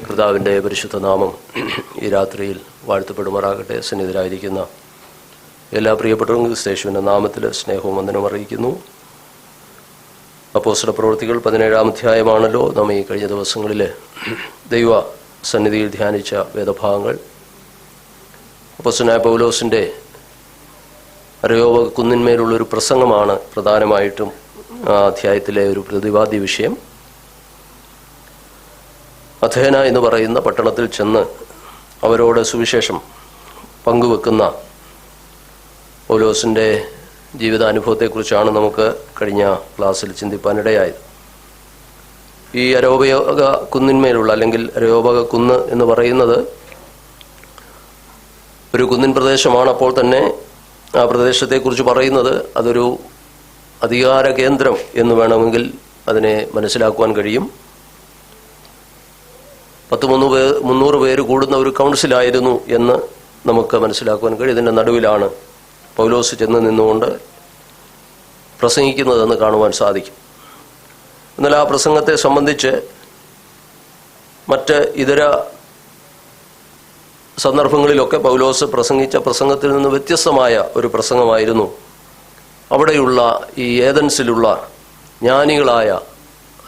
കർത്താവിൻ്റെ പരിശുദ്ധ നാമം ഈ രാത്രിയിൽ വാഴ്ത്തപ്പെടുമാറാകട്ടെ. സന്നിധിയിലായിരിക്കുന്ന എല്ലാ പ്രിയപ്പെട്ടവരും യേശുവിൻ്റെ നാമത്തിൽ സ്നേഹവും വന്ദനവും അറിയിക്കുന്നു. അപ്പോസ്തല പ്രവൃത്തികൾ 17-ാം അധ്യായമാണല്ലോ നാം ഈ കഴിഞ്ഞ ദിവസങ്ങളിൽ ദൈവ സന്നിധിയിൽ ധ്യാനിച്ച വേദഭാഗങ്ങൾ. അപ്പോസ്തലനായ പൗലോസിൻ്റെ അരയോവ കുന്നിന്മേലുള്ളൊരു പ്രസംഗമാണ് പ്രധാനമായിട്ടും ആ അധ്യായത്തിലെ ഒരു പ്രതിപാദ്യ വിഷയം. അഥേന എന്ന് പറയുന്ന പട്ടണത്തിൽ ചെന്ന് അവരോട് സുവിശേഷം പങ്കുവെക്കുന്ന പൗലോസിൻ്റെ ജീവിതാനുഭവത്തെക്കുറിച്ചാണ് നമുക്ക് കഴിഞ്ഞ ക്ലാസ്സിൽ ചിന്തിപ്പാനിടയായത്. ഈ അരോപക കുന്നിന്മേലുള്ള അല്ലെങ്കിൽ അരോപക കുന്ന് എന്ന് പറയുന്നത് ഒരു കുന്നിൻ പ്രദേശമാണ്. അപ്പോൾ തന്നെ ആ പ്രദേശത്തെക്കുറിച്ച് പറയുന്നത് അതൊരു അധികാര കേന്ദ്രം എന്ന് വേണമെങ്കിൽ അതിനെ മനസ്സിലാക്കുവാൻ കഴിയും. 300 പേര് കൂടുന്ന ഒരു കൗൺസിലായിരുന്നു എന്ന് നമുക്ക് മനസ്സിലാക്കുവാൻ കഴിയും. ഇതിൻ്റെ നടുവിലാണ് പൗലോസ് ചെന്ന് നിന്നുകൊണ്ട് പ്രസംഗിക്കുന്നതെന്ന് കാണുവാൻ സാധിക്കും. എന്നാൽ ആ പ്രസംഗത്തെ സംബന്ധിച്ച് മറ്റ് ഇതര സന്ദർഭങ്ങളിലൊക്കെ പൗലോസ് പ്രസംഗിച്ച പ്രസംഗത്തിൽ നിന്ന് വ്യത്യസ്തമായ ഒരു പ്രസംഗമായിരുന്നു അവിടെയുള്ള ഈ ഏതൻസിലുള്ള ജ്ഞാനികളായ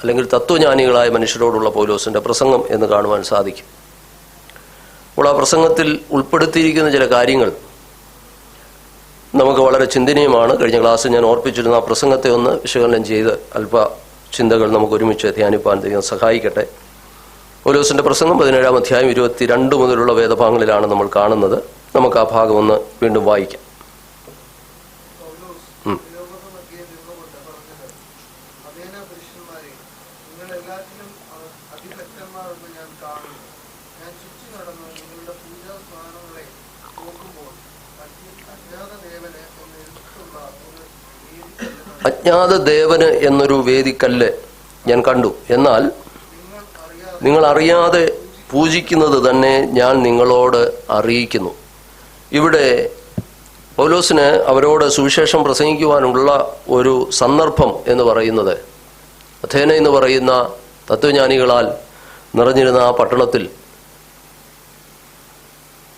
അല്ലെങ്കിൽ തത്വജ്ഞാനികളായ മനുഷ്യരോടുള്ള പൗലോസിൻ്റെ പ്രസംഗം എന്ന് കാണുവാൻ സാധിക്കും. അപ്പോൾ ആ പ്രസംഗത്തിൽ ഉൾപ്പെടുത്തിയിരിക്കുന്ന ചില കാര്യങ്ങൾ നമുക്ക് വളരെ ചിന്തനീയമാണ്. കഴിഞ്ഞ ക്ലാസ്സിൽ ഞാൻ ഓർപ്പിച്ചിരുന്ന ആ പ്രസംഗത്തെ ഒന്ന് വിശകലനം ചെയ്ത് അല്പ ചിന്തകൾ നമുക്ക് ഒരുമിച്ച് ധ്യാനിപ്പാൻ ദൈവം സഹായിക്കട്ടെ. പൗലോസിൻ്റെ പ്രസംഗം 17-ാം അധ്യായം 22 മുതലുള്ള വേദഭാഗങ്ങളിലാണ് നമ്മൾ കാണുന്നത്. നമുക്ക് ആ ഭാഗം ഒന്ന് വീണ്ടും വായിക്കാം. അജ്ഞാത ദേവന് എന്നൊരു വേദിക്കല്ല് ഞാൻ കണ്ടു. എന്നാൽ നിങ്ങൾ അറിയാതെ പൂജിക്കുന്നത് തന്നെ ഞാൻ നിങ്ങളോട് അറിയിക്കുന്നു. ഇവിടെ പൗലോസിന് അവരോട് സുവിശേഷം പ്രസംഗിക്കുവാനുള്ള ഒരു സന്ദർഭം എന്ന് പറയുന്നത് അഥേന എന്ന് പറയുന്ന തത്വജ്ഞാനികളാൽ നിറഞ്ഞിരുന്ന ആ പട്ടണത്തിൽ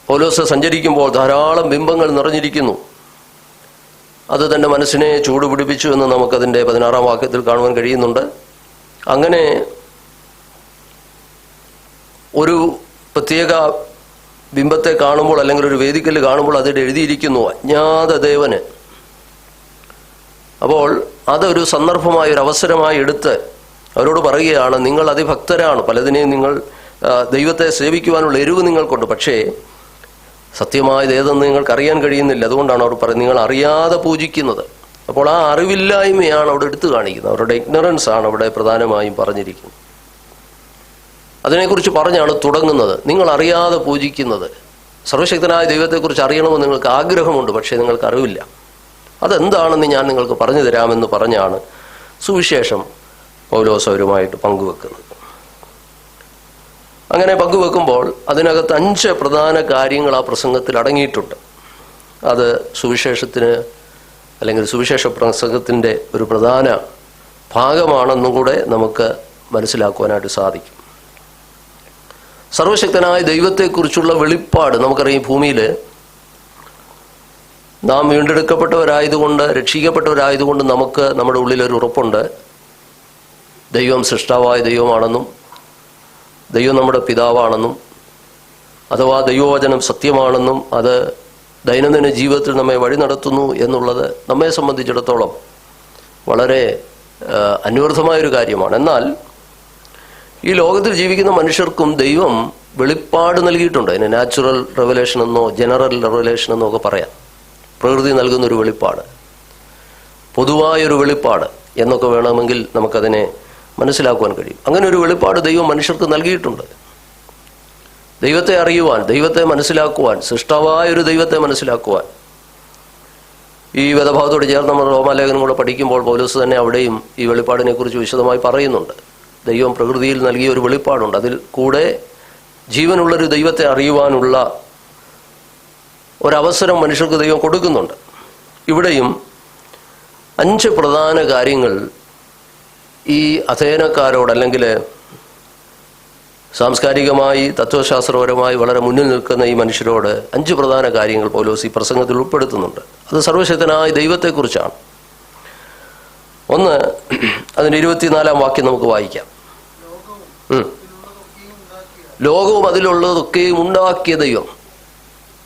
പൗലോസ് സഞ്ചരിക്കുമ്പോൾ ധാരാളം ബിംബങ്ങൾ നിറഞ്ഞിരിക്കുന്നു. അത് തൻ്റെ മനസ്സിനെ ചൂടുപിടിപ്പിച്ചു എന്ന് നമുക്കതിൻ്റെ 16-ാം വാക്യത്തിൽ കാണുവാൻ കഴിയുന്നുണ്ട്. അങ്ങനെ ഒരു പ്രത്യേക ബിംബത്തെ കാണുമ്പോൾ അല്ലെങ്കിൽ ഒരു വേദിക്കല്ല് കാണുമ്പോൾ അതിൽ എഴുതിയിരിക്കുന്നു അജ്ഞാത ദേവന്. അപ്പോൾ അതൊരു സന്ദർഭമായി ഒരു അവസരമായി എടുത്ത് അവരോട് പറയുകയാണ്, നിങ്ങൾ അതിഭക്തരാണ്, പലതിനെയും നിങ്ങൾ ദൈവത്തെ സേവിക്കുവാനുള്ള എരിവ് നിങ്ങൾക്കുണ്ട്, പക്ഷേ സത്യമായത് ഏതെന്ന് നിങ്ങൾക്ക് അറിയാൻ കഴിയുന്നില്ല. അതുകൊണ്ടാണ് അവർ പറയുന്നത് നിങ്ങൾ അറിയാതെ പൂജിക്കുന്നത്. അപ്പോൾ ആ അറിവില്ലായ്മയാണ് അവിടെ എടുത്തു കാണിക്കുന്നത്. അവരുടെ ഇഗ്നറൻസ് ആണ് അവിടെ പ്രധാനമായും പറഞ്ഞിരിക്കുന്നത്. അതിനെക്കുറിച്ച് പറഞ്ഞാണ് തുടങ്ങുന്നത്. നിങ്ങൾ അറിയാതെ പൂജിക്കുന്നത്. സർവശക്തനായ ദൈവത്തെക്കുറിച്ച് അറിയണമെന്ന് നിങ്ങൾക്ക് ആഗ്രഹമുണ്ട്, പക്ഷേ നിങ്ങൾക്ക് അറിവില്ല. അതെന്താണെന്ന് ഞാൻ നിങ്ങൾക്ക് പറഞ്ഞു തരാമെന്ന് പറഞ്ഞാണ് സുവിശേഷം പൗലോസ് അവരുമായിട്ട് പങ്കുവെക്കുന്നത്. അങ്ങനെ പങ്കുവെക്കുമ്പോൾ അതിനകത്ത് 5 പ്രധാന കാര്യങ്ങൾ ആ പ്രസംഗത്തിൽ അടങ്ങിയിട്ടുണ്ട്. അത് സുവിശേഷത്തിന് അല്ലെങ്കിൽ സുവിശേഷ പ്രസംഗത്തിൻ്റെ ഒരു പ്രധാന ഭാഗമാണെന്നും കൂടെ നമുക്ക് മനസ്സിലാക്കുവാനായിട്ട് സാധിക്കും. സർവശക്തനായ ദൈവത്തെക്കുറിച്ചുള്ള വെളിപ്പാട് നമുക്കറിയാം. ഭൂമിയിൽ നാം വീണ്ടെടുക്കപ്പെട്ടവരായതുകൊണ്ട്, രക്ഷിക്കപ്പെട്ടവരായതുകൊണ്ട് നമുക്ക് നമ്മുടെ ഉള്ളിലൊരു ഉറപ്പുണ്ട്. ദൈവം സൃഷ്ടാവായ ദൈവമാണെന്നും ദൈവം നമ്മുടെ പിതാവാണെന്നും അഥവാ ദൈവവചനം സത്യമാണെന്നും അത് ദൈനംദിന ജീവിതത്തിൽ നമ്മെ വഴി നടത്തുന്നു എന്നുള്ളത് നമ്മെ സംബന്ധിച്ചിടത്തോളം വളരെ അന്വർത്ഥമായൊരു കാര്യമാണ്. എന്നാൽ ഈ ലോകത്തിൽ ജീവിക്കുന്ന മനുഷ്യർക്കും ദൈവം വെളിപ്പാട് നൽകിയിട്ടുണ്ട്. അതിന് നാച്ചുറൽ റെവലേഷൻ എന്നോ ജനറൽ റെവലേഷൻ എന്നോ ഒക്കെ പറയാം. പ്രകൃതി നൽകുന്നൊരു വെളിപ്പാട്, പൊതുവായൊരു വെളിപ്പാട് എന്നൊക്കെ വേണമെങ്കിൽ നമുക്കതിനെ മനസ്സിലാക്കുവാൻ കഴിയും. അങ്ങനെ ഒരു വെളിപ്പാട് ദൈവം മനുഷ്യർക്ക് നൽകിയിട്ടുണ്ട്. ദൈവത്തെ അറിയുവാൻ, ദൈവത്തെ മനസ്സിലാക്കുവാൻ, സൃഷ്ടാവായൊരു ദൈവത്തെ മനസ്സിലാക്കുവാൻ. ഈ വേദഭാഗത്തോട് ചേർന്ന് നമ്മൾ റോമാലേഖനം കൂടെ പഠിക്കുമ്പോൾ പൗലോസ് തന്നെ അവിടെയും ഈ വെളിപ്പാടിനെ കുറിച്ച് വിശദമായി പറയുന്നുണ്ട്. ദൈവം പ്രകൃതിയിൽ നൽകിയ ഒരു വെളിപ്പാടുണ്ട്. അതിൽ കൂടെ ജീവനുള്ളൊരു ദൈവത്തെ അറിയുവാനുള്ള ഒരവസരം മനുഷ്യർക്ക് ദൈവം കൊടുക്കുന്നുണ്ട്. ഇവിടെയും 5 പ്രധാന കാര്യങ്ങൾ ഈ അഥേനക്കാരോട് അല്ലെങ്കിൽ സാംസ്കാരികമായി തത്വശാസ്ത്രപരമായി വളരെ മുന്നിൽ നിൽക്കുന്ന ഈ മനുഷ്യരോട് 5 പ്രധാന കാര്യങ്ങൾ പൗലോസ് ഈ പ്രസംഗത്തിൽ ഉൾപ്പെടുത്തുന്നുണ്ട്. അത് സർവശക്തനായ ദൈവത്തെക്കുറിച്ചാണ്. ഒന്ന്, അതിൻ്റെ 24-ാം വാക്യം നമുക്ക് വായിക്കാം. ലോകവും അതിലുള്ളതൊക്കെയും ഉണ്ടാക്കിയ ദൈവം.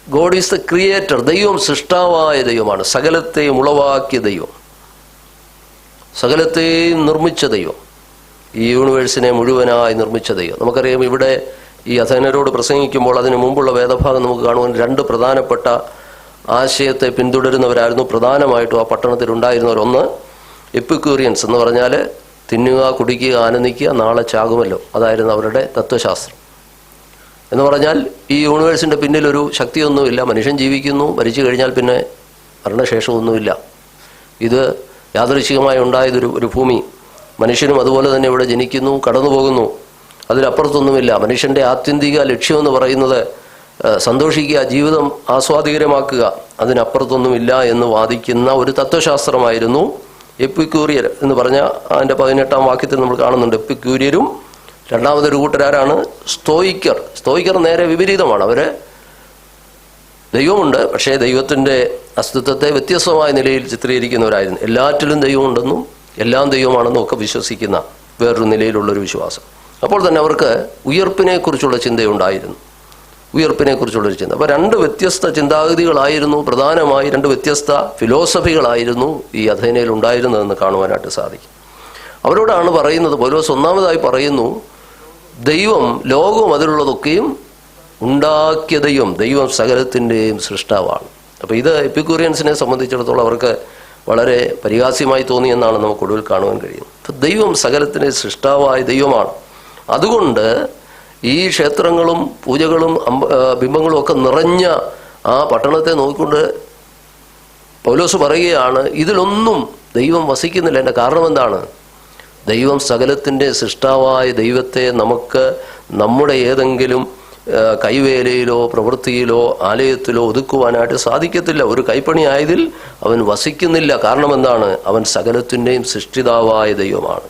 God is the creator. ദൈവം സൃഷ്ടാവായ ദൈവമാണ്. സകലത്തെയും ഉളവാക്കിയ ദൈവം, സകലത്തെയും നിർമ്മിച്ച ദൈവം, ഈ യൂണിവേഴ്സിനെ മുഴുവനായി നിർമ്മിച്ച ദൈവം. നമുക്കറിയാം, ഇവിടെ ഈ അഥേനരോട് പ്രസംഗിക്കുമ്പോൾ അതിന് മുമ്പുള്ള വേദഭാഗം നമുക്ക് കാണുവാൻ 2 പ്രധാനപ്പെട്ട ആശയത്തെ പിന്തുടരുന്നവരായിരുന്നു പ്രധാനമായിട്ടും ആ പട്ടണത്തിൽ ഉണ്ടായിരുന്നവർ. ഒന്ന്, എപ്പിക്യൂറിയൻസ് എന്ന് പറഞ്ഞാൽ തിന്നുക, കുടിക്കുക, ആനന്ദിക്കുക, നാളെ ചാകുമല്ലോ, അതായിരുന്നു അവരുടെ തത്വശാസ്ത്രം. എന്ന് പറഞ്ഞാൽ ഈ യൂണിവേഴ്സിൻ്റെ പിന്നിലൊരു ശക്തിയൊന്നുമില്ല, മനുഷ്യൻ ജീവിക്കുന്നു, മരിച്ചു കഴിഞ്ഞാൽ പിന്നെ മരണശേഷമൊന്നുമില്ല. ഇത് യാദൃശ്ചികമായി ഉണ്ടായതൊരു ഭൂമി. മനുഷ്യനും അതുപോലെ തന്നെ ഇവിടെ ജനിക്കുന്നു, കടന്നു പോകുന്നു, അതിലപ്പുറത്തൊന്നുമില്ല. മനുഷ്യൻ്റെ ആത്യന്തിക ലക്ഷ്യമെന്ന് പറയുന്നത് സന്തോഷിക്കുക, ജീവിതം ആസ്വാദികരമാക്കുക, അതിനപ്പുറത്തൊന്നുമില്ല എന്ന് വാദിക്കുന്ന ഒരു തത്വശാസ്ത്രമായിരുന്നു എപ്പിക്യൂരിയർ എന്ന് പറഞ്ഞ അതിൻ്റെ 18-ാം വാക്യത്തിൽ നമ്മൾ കാണുന്നുണ്ട്. എപ്പിക്യൂരിയരും രണ്ടാമതൊരു കൂട്ടരാരാണ്? സ്തോയിക്കർ. സ്തോയിക്കർ നേരെ വിപരീതമാണ്. അവർ ദൈവമുണ്ട്, പക്ഷേ ദൈവത്തിൻ്റെ അസ്തിത്വത്തെ വ്യത്യസ്തമായ നിലയിൽ ചിത്രീകരിക്കുന്നവരായിരുന്നു. എല്ലാറ്റിലും ദൈവമുണ്ടെന്നും എല്ലാം ദൈവമാണെന്നും ഒക്കെ വിശ്വസിക്കുന്ന വേറൊരു നിലയിലുള്ളൊരു വിശ്വാസം. അപ്പോൾ തന്നെ അവർക്ക് ഉയർപ്പിനെക്കുറിച്ചുള്ള ചിന്തയുണ്ടായിരുന്നു, ഉയർപ്പിനെക്കുറിച്ചുള്ളൊരു ചിന്ത. അപ്പോൾ 2 വ്യത്യസ്ത ചിന്താഗതികളായിരുന്നു, പ്രധാനമായി 2 വ്യത്യസ്ത ഫിലോസഫികളായിരുന്നു ഈ അഥേനയിൽ ഉണ്ടായിരുന്നതെന്ന് കാണുവാനായിട്ട് സാധിക്കും. അവരോടാണ് പറയുന്നത്, പൗലോസ് ഒന്നാമതായി പറയുന്നു, ദൈവം ലോകവും അതിലുള്ളതൊക്കെയും ഉണ്ടാക്കിയ ദൈവം, ദൈവം സകലത്തിൻ്റെയും സൃഷ്ടാവാണ്. അപ്പോൾ ഇത് എപ്പിക്യൂറിയൻസിനെ സംബന്ധിച്ചിടത്തോളം അവർക്ക് വളരെ പരിഹാസ്യമായി തോന്നിയെന്നാണ് നമുക്ക് ഒടുവിൽ കാണുവാൻ കഴിയുന്നത്. അപ്പം ദൈവം സകലത്തിൻ്റെ സൃഷ്ടാവായ ദൈവമാണ്. അതുകൊണ്ട് ഈ ക്ഷേത്രങ്ങളും പൂജകളും ബിംബങ്ങളും ഒക്കെ നിറഞ്ഞ ആ പട്ടണത്തെ നോക്കിക്കൊണ്ട് പൗലോസ് പറയുകയാണ്, ഇതിലൊന്നും ദൈവം വസിക്കുന്നില്ല. എൻ്റെ കാരണം എന്താണ്? ദൈവം സകലത്തിൻ്റെ സൃഷ്ടാവായ ദൈവത്തെ നമുക്ക് നമ്മുടെ ഏതെങ്കിലും കൈവേലയിലോ പ്രവൃത്തിയിലോ ആലയത്തിലോ ഒതുക്കുവാനായിട്ട് സാധിക്കത്തില്ല. ഒരു കൈപ്പണി ആയതിൽ അവൻ വസിക്കുന്നില്ല. കാരണം എന്താണ്? അവൻ സകലത്തിൻ്റെയും സൃഷ്ടിതാവായ ദൈവമാണ്.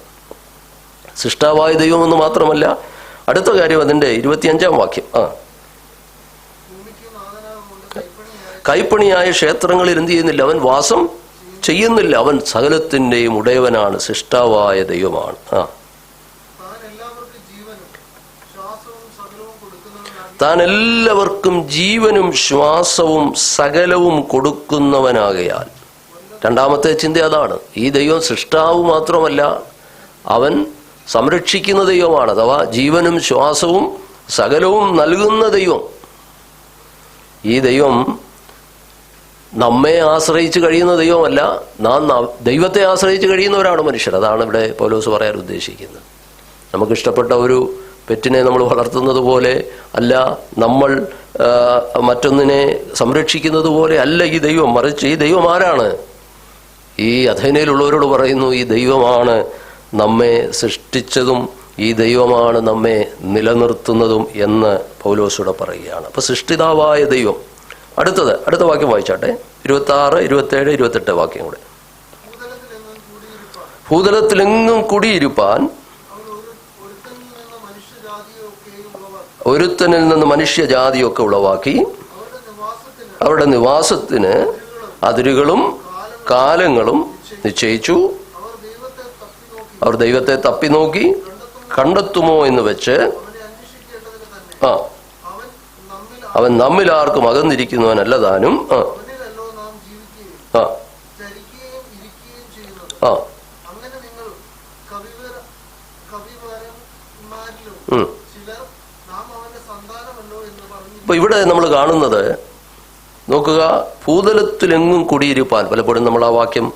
സൃഷ്ടാവായ ദൈവമെന്ന് മാത്രമല്ല, അടുത്ത കാര്യം അതിൻ്റെ 25-ാം വാക്യം. കൈപ്പണിയായ ക്ഷേത്രങ്ങളിൽ എന്ത് ചെയ്യുന്നില്ല? അവൻ വാസം ചെയ്യുന്നില്ല. അവൻ സകലത്തിൻ്റെയും ഉടയവനാണ്, സൃഷ്ടാവായ ദൈവമാണ്. താൻ എല്ലാവർക്കും ജീവനും ശ്വാസവും സകലവും കൊടുക്കുന്നവനാകയാൽ. രണ്ടാമത്തെ ചിന്ത അതാണ്. ഈ ദൈവം സൃഷ്ടാവ് മാത്രമല്ല, അവൻ സംരക്ഷിക്കുന്ന ദൈവമാണ്. അഥവാ ജീവനും ശ്വാസവും സകലവും നൽകുന്ന ദൈവം. ഈ ദൈവം നമ്മെ ആശ്രയിച്ച് കഴിയുന്ന ദൈവമല്ല, നാം ദൈവത്തെ ആശ്രയിച്ച് കഴിയുന്നവരാണ് മനുഷ്യർ. അതാണ് ഇവിടെ പൗലോസ് പറയാൻ ഉദ്ദേശിക്കുന്നത്. നമുക്കിഷ്ടപ്പെട്ട ഒരു പെറ്റിനെ നമ്മൾ വളർത്തുന്നത് പോലെ അല്ല, നമ്മൾ മറ്റൊന്നിനെ സംരക്ഷിക്കുന്നത് പോലെ അല്ല ഈ ദൈവം. മറിച്ച് ഈ ദൈവം ആരാണ്? ഈ അഥേനയിലുള്ളവരോട് പറയുന്നു, ഈ ദൈവമാണ് നമ്മെ സൃഷ്ടിച്ചതും ഈ ദൈവമാണ് നമ്മെ നിലനിർത്തുന്നതും എന്ന് പൗലോസൂടെ പറയുകയാണ്. അപ്പോൾ സൃഷ്ടിതാവായ ദൈവം. അടുത്ത വാക്യം വായിച്ചാട്ടെ, 26, 27, 28 വാക്യം കൂടെ. ഭൂതലത്തിലെങ്ങും കുടിയിരുപ്പാൻ ഒരുത്തനിൽ നിന്ന് മനുഷ്യജാതിയൊക്കെ ഉളവാക്കി അവരുടെ നിവാസത്തിന് അതിരുകളും കാലങ്ങളും നിശ്ചയിച്ചു. അവർ ദൈവത്തെ തപ്പി നോക്കി കണ്ടെത്തുമോ എന്ന് വെച്ച് അവൻ നമ്മിൽ ആർക്കും അകന്നിരിക്കുന്നവനല്ല താനും. അപ്പൊ ഇവിടെ നമ്മൾ കാണുന്നത് നോക്കുക, ഭൂതലത്തിലെങ്ങും കുടിയിരുപ്പാൻ. പലപ്പോഴും നമ്മൾ ആ വാക്യം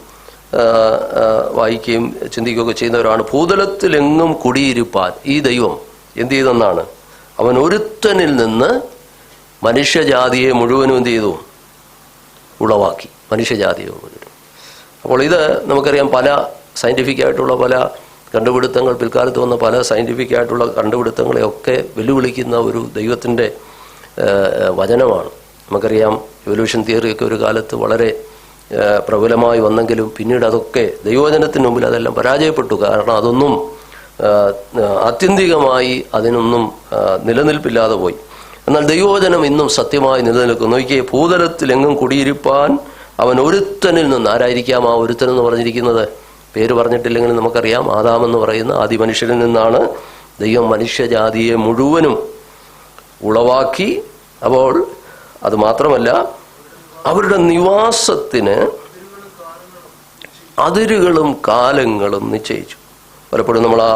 വായിക്കുകയും ചിന്തിക്കുകയൊക്കെ ചെയ്യുന്നവരാണ്. ഭൂതലത്തിലെങ്ങും കുടിയിരുപ്പാൻ ഈ ദൈവം എന്ത് ചെയ്തെന്നാണ്? അവൻ ഒരുത്തനിൽ നിന്ന് മനുഷ്യജാതിയെ മുഴുവനും എന്ത് ചെയ്തു? ഉളവാക്കി. മനുഷ്യജാതിയെ മുഴുവനും. അപ്പോൾ ഇത് നമുക്കറിയാം, പല സയൻറ്റിഫിക് ആയിട്ടുള്ള പല കണ്ടുപിടുത്തങ്ങൾ, പിൽക്കാലത്ത് വന്ന പല സയൻറ്റിഫിക് ആയിട്ടുള്ള കണ്ടുപിടുത്തങ്ങളെയൊക്കെ വെല്ലുവിളിക്കുന്ന ഒരു ദൈവത്തിൻ്റെ വചനമാണ്. നമുക്കറിയാം, എവല്യൂഷൻ തിയറിയൊക്കെ ഒരു കാലത്ത് വളരെ പ്രബലമായി വന്നെങ്കിലും പിന്നീട് അതൊക്കെ ദൈവവചനത്തിന് മുമ്പിൽ അതെല്ലാം പരാജയപ്പെട്ടു. കാരണം അതൊന്നും ആത്യന്തികമായി അതിനൊന്നും നിലനിൽപ്പില്ലാതെ പോയി. എന്നാൽ ദൈവവചനം ഇന്നും സത്യമായി നിലനിൽക്കുന്നു. നോക്കിയേ, ഭൂതലത്തിലെങ്ങും കുടിയിരിപ്പാൻ അവൻ ഒരുത്തനിൽ നിന്ന്, ആരായിരിക്കാം ആ ഒരുത്തൻ എന്ന് പറഞ്ഞിരിക്കുന്നത്? പേര് പറഞ്ഞിട്ടില്ലെങ്കിലും നമുക്കറിയാം, ആദാമെന്ന് പറയുന്ന ആദി മനുഷ്യനിൽ നിന്നാണ് ദൈവം മനുഷ്യജാതിയെ മുഴുവനും ഉളവാക്കി. അപ്പോൾ അത് മാത്രമല്ല, അവരുടെ നിവാസത്തിന് അതിരുകളും കാലങ്ങളും നിശ്ചയിച്ചു. പലപ്പോഴും നമ്മൾ ആ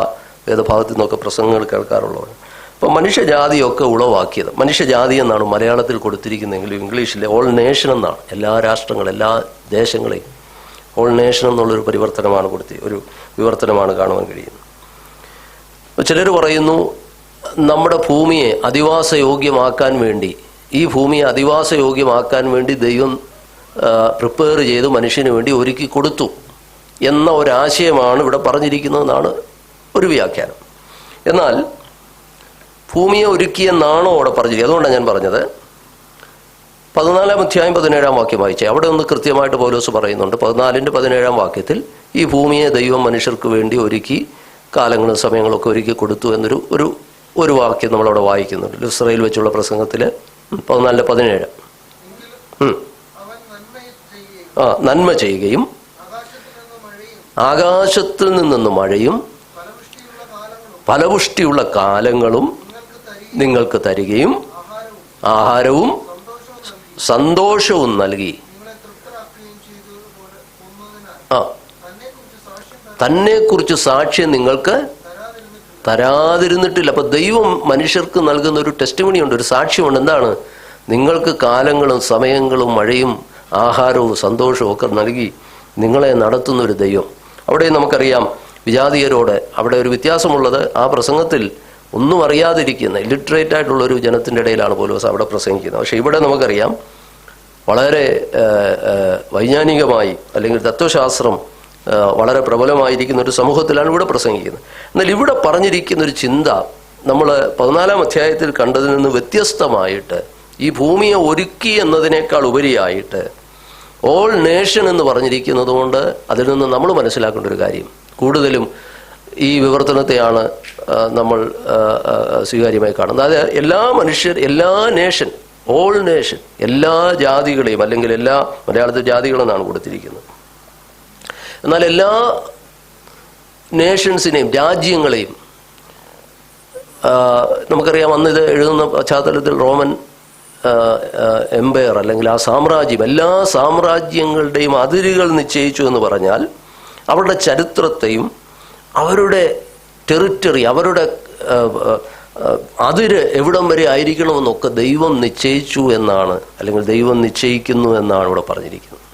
വേദഭാഗത്തു നിന്നൊക്കെ പ്രസംഗങ്ങൾ കേൾക്കാറുള്ളതാണ്. അപ്പോൾ മനുഷ്യജാതിയൊക്കെ ഉളവാക്കിയത്, മനുഷ്യജാതി എന്നാണ് മലയാളത്തിൽ കൊടുത്തിരിക്കുന്നതെങ്കിലും ഇംഗ്ലീഷിലെ ഓൾ നേഷൻ എന്നാണ്. എല്ലാ രാഷ്ട്രങ്ങളും എല്ലാ ദേശങ്ങളെയും ഓൾ നേഷൻ എന്നുള്ളൊരു പരിവർത്തനമാണ് ഒരു വിവർത്തനമാണ് കാണുവാൻ കഴിയുന്നത്. ചിലർ പറയുന്നു, നമ്മുടെ ഭൂമിയെ അധിവാസയോഗ്യമാക്കാൻ വേണ്ടി, ഈ ഭൂമിയെ അധിവാസയോഗ്യമാക്കാൻ വേണ്ടി ദൈവം പ്രിപ്പയർ ചെയ്ത് മനുഷ്യന് വേണ്ടി ഒരുക്കി കൊടുത്തു എന്ന ഒരാശയമാണ് ഇവിടെ പറഞ്ഞിരിക്കുന്നതെന്നാണ് ഒരു വ്യാഖ്യാനം. എന്നാൽ ഭൂമിയെ ഒരുക്കിയെന്നാണോ അവിടെ പറഞ്ഞിരിക്കുന്നത്? അതുകൊണ്ടാണ് ഞാൻ പറഞ്ഞത് 14-ാം അധ്യായം 17-ാം വാക്യം വായിച്ചേ. അവിടെ ഒന്ന് കൃത്യമായിട്ട് പൗലോസ് പറയുന്നുണ്ട്. 14-17 വാക്യത്തിൽ ഈ ഭൂമിയെ ദൈവം മനുഷ്യർക്ക് വേണ്ടി ഒരുക്കി, കാലങ്ങളും സമയങ്ങളൊക്കെ ഒരുക്കി കൊടുത്തു എന്നൊരു ഒരു വാക്യം നമ്മളവിടെ വായിക്കുന്നുണ്ട്. ലുസ്രയിൽ വെച്ചുള്ള പ്രസംഗത്തിൽ 14-17. നന്മ ചെയ്യുകയും ആകാശത്തിൽ നിന്നു മഴയും ഫലപുഷ്ടിയുള്ള കാലങ്ങളും നിങ്ങൾക്ക് തരികയും ആഹാരവും സന്തോഷവും നൽകി തന്നെക്കുറിച്ച് സാക്ഷ്യം നിങ്ങൾക്ക് തരാതിരുന്നിട്ടില്ല. അപ്പൊ ദൈവം മനുഷ്യർക്ക് നൽകുന്ന ഒരു ടെസ്റ്റിമണിയുണ്ട്, ഒരു സാക്ഷ്യമുണ്ട്. എന്താണ്? നിങ്ങൾക്ക് കാലങ്ങളും സമയങ്ങളും മഴയും ആഹാരവും സന്തോഷവും ഒക്കെ നൽകി നിങ്ങളെ നടത്തുന്നൊരു ദൈവം. അവിടെ നമുക്കറിയാം, വിജാതീയരോട് അവിടെ ഒരു വ്യത്യാസമുള്ളത്, ആ പ്രസംഗത്തിൽ ഒന്നും അറിയാതിരിക്കുന്ന ഇല്ലിറ്ററേറ്റ് ആയിട്ടുള്ളൊരു ജനത്തിൻ്റെ ഇടയിലാണ് പൗലോസ് അവിടെ പ്രസംഗിക്കുന്നത്. പക്ഷെ ഇവിടെ നമുക്കറിയാം, വളരെ വൈജ്ഞാനികമായി അല്ലെങ്കിൽ തത്വശാസ്ത്രം വളരെ പ്രബലമായിരിക്കുന്ന ഒരു സമൂഹത്തിലാണ് ഇവിടെ പ്രസംഗിക്കുന്നത്. എന്നാൽ ഇവിടെ പറഞ്ഞിരിക്കുന്നൊരു ചിന്ത നമ്മൾ 14-ാം അധ്യായത്തിൽ കണ്ടതിൽ നിന്ന് വ്യത്യസ്തമായിട്ട്, ഈ ഭൂമിയെ ഒരുക്കി എന്നതിനേക്കാൾ ഉപരിയായിട്ട് ഓൾ നേഷൻ എന്ന് പറഞ്ഞിരിക്കുന്നത് കൊണ്ട് അതിൽ നിന്ന് നമ്മൾ മനസ്സിലാക്കേണ്ട ഒരു കാര്യം, കൂടുതലും ഈ വിവർത്തനത്തെയാണ് നമ്മൾ സ്വീകാര്യമായി കാണുന്നത്. അതായത് എല്ലാ മനുഷ്യർ, എല്ലാ നേഷൻ, ഓൾ നേഷൻ, എല്ലാ ജാതികളെയും, അല്ലെങ്കിൽ എല്ലാ, മലയാളത്തിൽ ജാതികളെന്നാണ് കൊടുത്തിരിക്കുന്നത്, എന്നാൽ എല്ലാ നേഷൻസിനെയും, രാജ്യങ്ങളെയും, നമുക്കറിയാം അന്ന് ഇത് എഴുതുന്ന പശ്ചാത്തലത്തിൽ റോമൻ എംപയർ അല്ലെങ്കിൽ ആ സാമ്രാജ്യം, എല്ലാ സാമ്രാജ്യങ്ങളുടെയും അതിരുകൾ നിശ്ചയിച്ചു എന്ന് പറഞ്ഞാൽ അവരുടെ ചരിത്രത്തെയും അവരുടെ ടെറിറ്ററി, അവരുടെ അതിര് എവിടം വരെ ആയിരിക്കണമെന്നൊക്കെ ദൈവം നിശ്ചയിച്ചു എന്നാണ്, അല്ലെങ്കിൽ ദൈവം നിശ്ചയിക്കുന്നു എന്നാണ് ഇവിടെ പറഞ്ഞിരിക്കുന്നത്.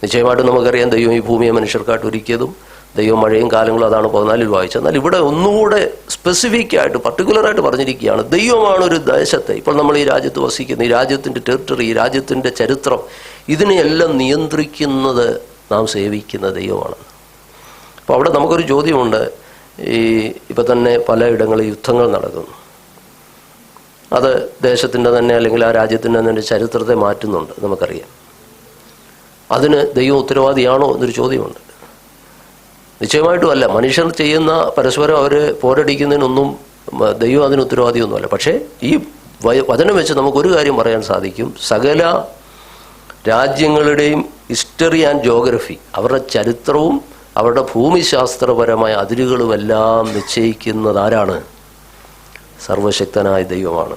നിശ്ചയമായിട്ടും നമുക്കറിയാം, ദൈവം ഈ ഭൂമിയെ മനുഷ്യർക്കായിട്ട് ഒരുക്കിയതും ദൈവം മഴയും കാലങ്ങളും, അതാണ് 14-ൽ വായിച്ചത്. എന്നാൽ ഇവിടെ ഒന്നുകൂടെ സ്പെസിഫിക് ആയിട്ട്, പർട്ടിക്കുലറായിട്ട് പറഞ്ഞിരിക്കുകയാണ്, ദൈവമാണ് ഒരു ദേശത്തെ, ഇപ്പോൾ നമ്മൾ ഈ രാജ്യത്ത് വസിക്കുന്ന ഈ രാജ്യത്തിൻ്റെ ടെറിട്ടറി, ഈ രാജ്യത്തിൻ്റെ ചരിത്രം, ഇതിനെയെല്ലാം നിയന്ത്രിക്കുന്നത് നാം സേവിക്കുന്ന ദൈവമാണ്. അപ്പോൾ അവിടെ നമുക്കൊരു ചോദ്യമുണ്ട്. ഇപ്പം തന്നെ പലയിടങ്ങളിൽ യുദ്ധങ്ങൾ നടക്കുന്നു. അത് ദേശത്തിൻ്റെ തന്നെ അല്ലെങ്കിൽ ആ രാജ്യത്തിൻ്റെ തന്നെ ചരിത്രത്തെ മാറ്റുന്നുണ്ട്, നമുക്കറിയാം. അതിന് ദൈവം ഉത്തരവാദിയാണോ എന്നൊരു ചോദ്യമുണ്ട്. നിശ്ചയമായിട്ടും അല്ല. മനുഷ്യർ ചെയ്യുന്ന പരസ്പരം അവർ പോരടിക്കുന്നതിനൊന്നും ദൈവം അതിന് ഉത്തരവാദിയൊന്നുമല്ല. പക്ഷേ ഈ വചനം വെച്ച് നമുക്കൊരു കാര്യം പറയാൻ സാധിക്കും, സകല രാജ്യങ്ങളുടെയും ഹിസ്റ്ററി ആൻഡ് ജോഗ്രഫി, അവരുടെ ചരിത്രവും അവരുടെ ഭൂമിശാസ്ത്രപരമായ അതിരുകളുമെല്ലാം നിശ്ചയിക്കുന്നത് ആരാണ്? സർവശക്തനായ ദൈവമാണ്.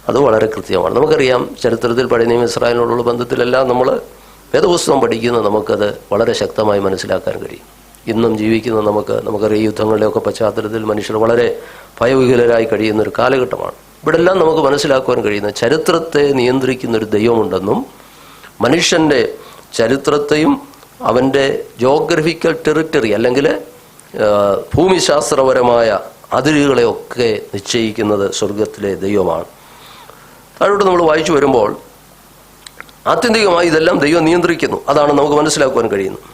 അത് വളരെ കൃത്യമാണ്. നമുക്കറിയാം, ചരിത്രത്തിൽ പഴയ നിയമ ഇസ്രായേലിനോടുള്ള ബന്ധത്തിലെല്ലാം നമ്മൾ വേദപുസ്തകം പഠിക്കുന്നത് നമുക്കത് വളരെ ശക്തമായി മനസ്സിലാക്കാൻ കഴിയും. ഇന്നും ജീവിക്കുന്ന നമുക്കറിയാം, യുദ്ധങ്ങളുടെയൊക്കെ പശ്ചാത്തലത്തിൽ മനുഷ്യർ വളരെ ഭയവിഹുലരായി കഴിയുന്നൊരു കാലഘട്ടമാണ്. ഇവിടെല്ലാം നമുക്ക് മനസ്സിലാക്കുവാൻ കഴിയുന്ന, ചരിത്രത്തെ നിയന്ത്രിക്കുന്നൊരു ദൈവമുണ്ടെന്നും മനുഷ്യൻ്റെ ചരിത്രത്തെയും അവൻ്റെ ജോഗ്രഫിക്കൽ ടെറിട്ടറി അല്ലെങ്കിൽ ഭൂമിശാസ്ത്രപരമായ അതിരുകളെയൊക്കെ നിശ്ചയിക്കുന്നത് സ്വർഗത്തിലെ ദൈവമാണ്. താഴോട്ട് നമ്മൾ വായിച്ചു വരുമ്പോൾ ആത്യന്തികമായി ഇതെല്ലാം ദൈവം നിയന്ത്രിക്കുന്നു, അതാണ് നമുക്ക് മനസ്സിലാക്കുവാൻ കഴിയുന്നത്.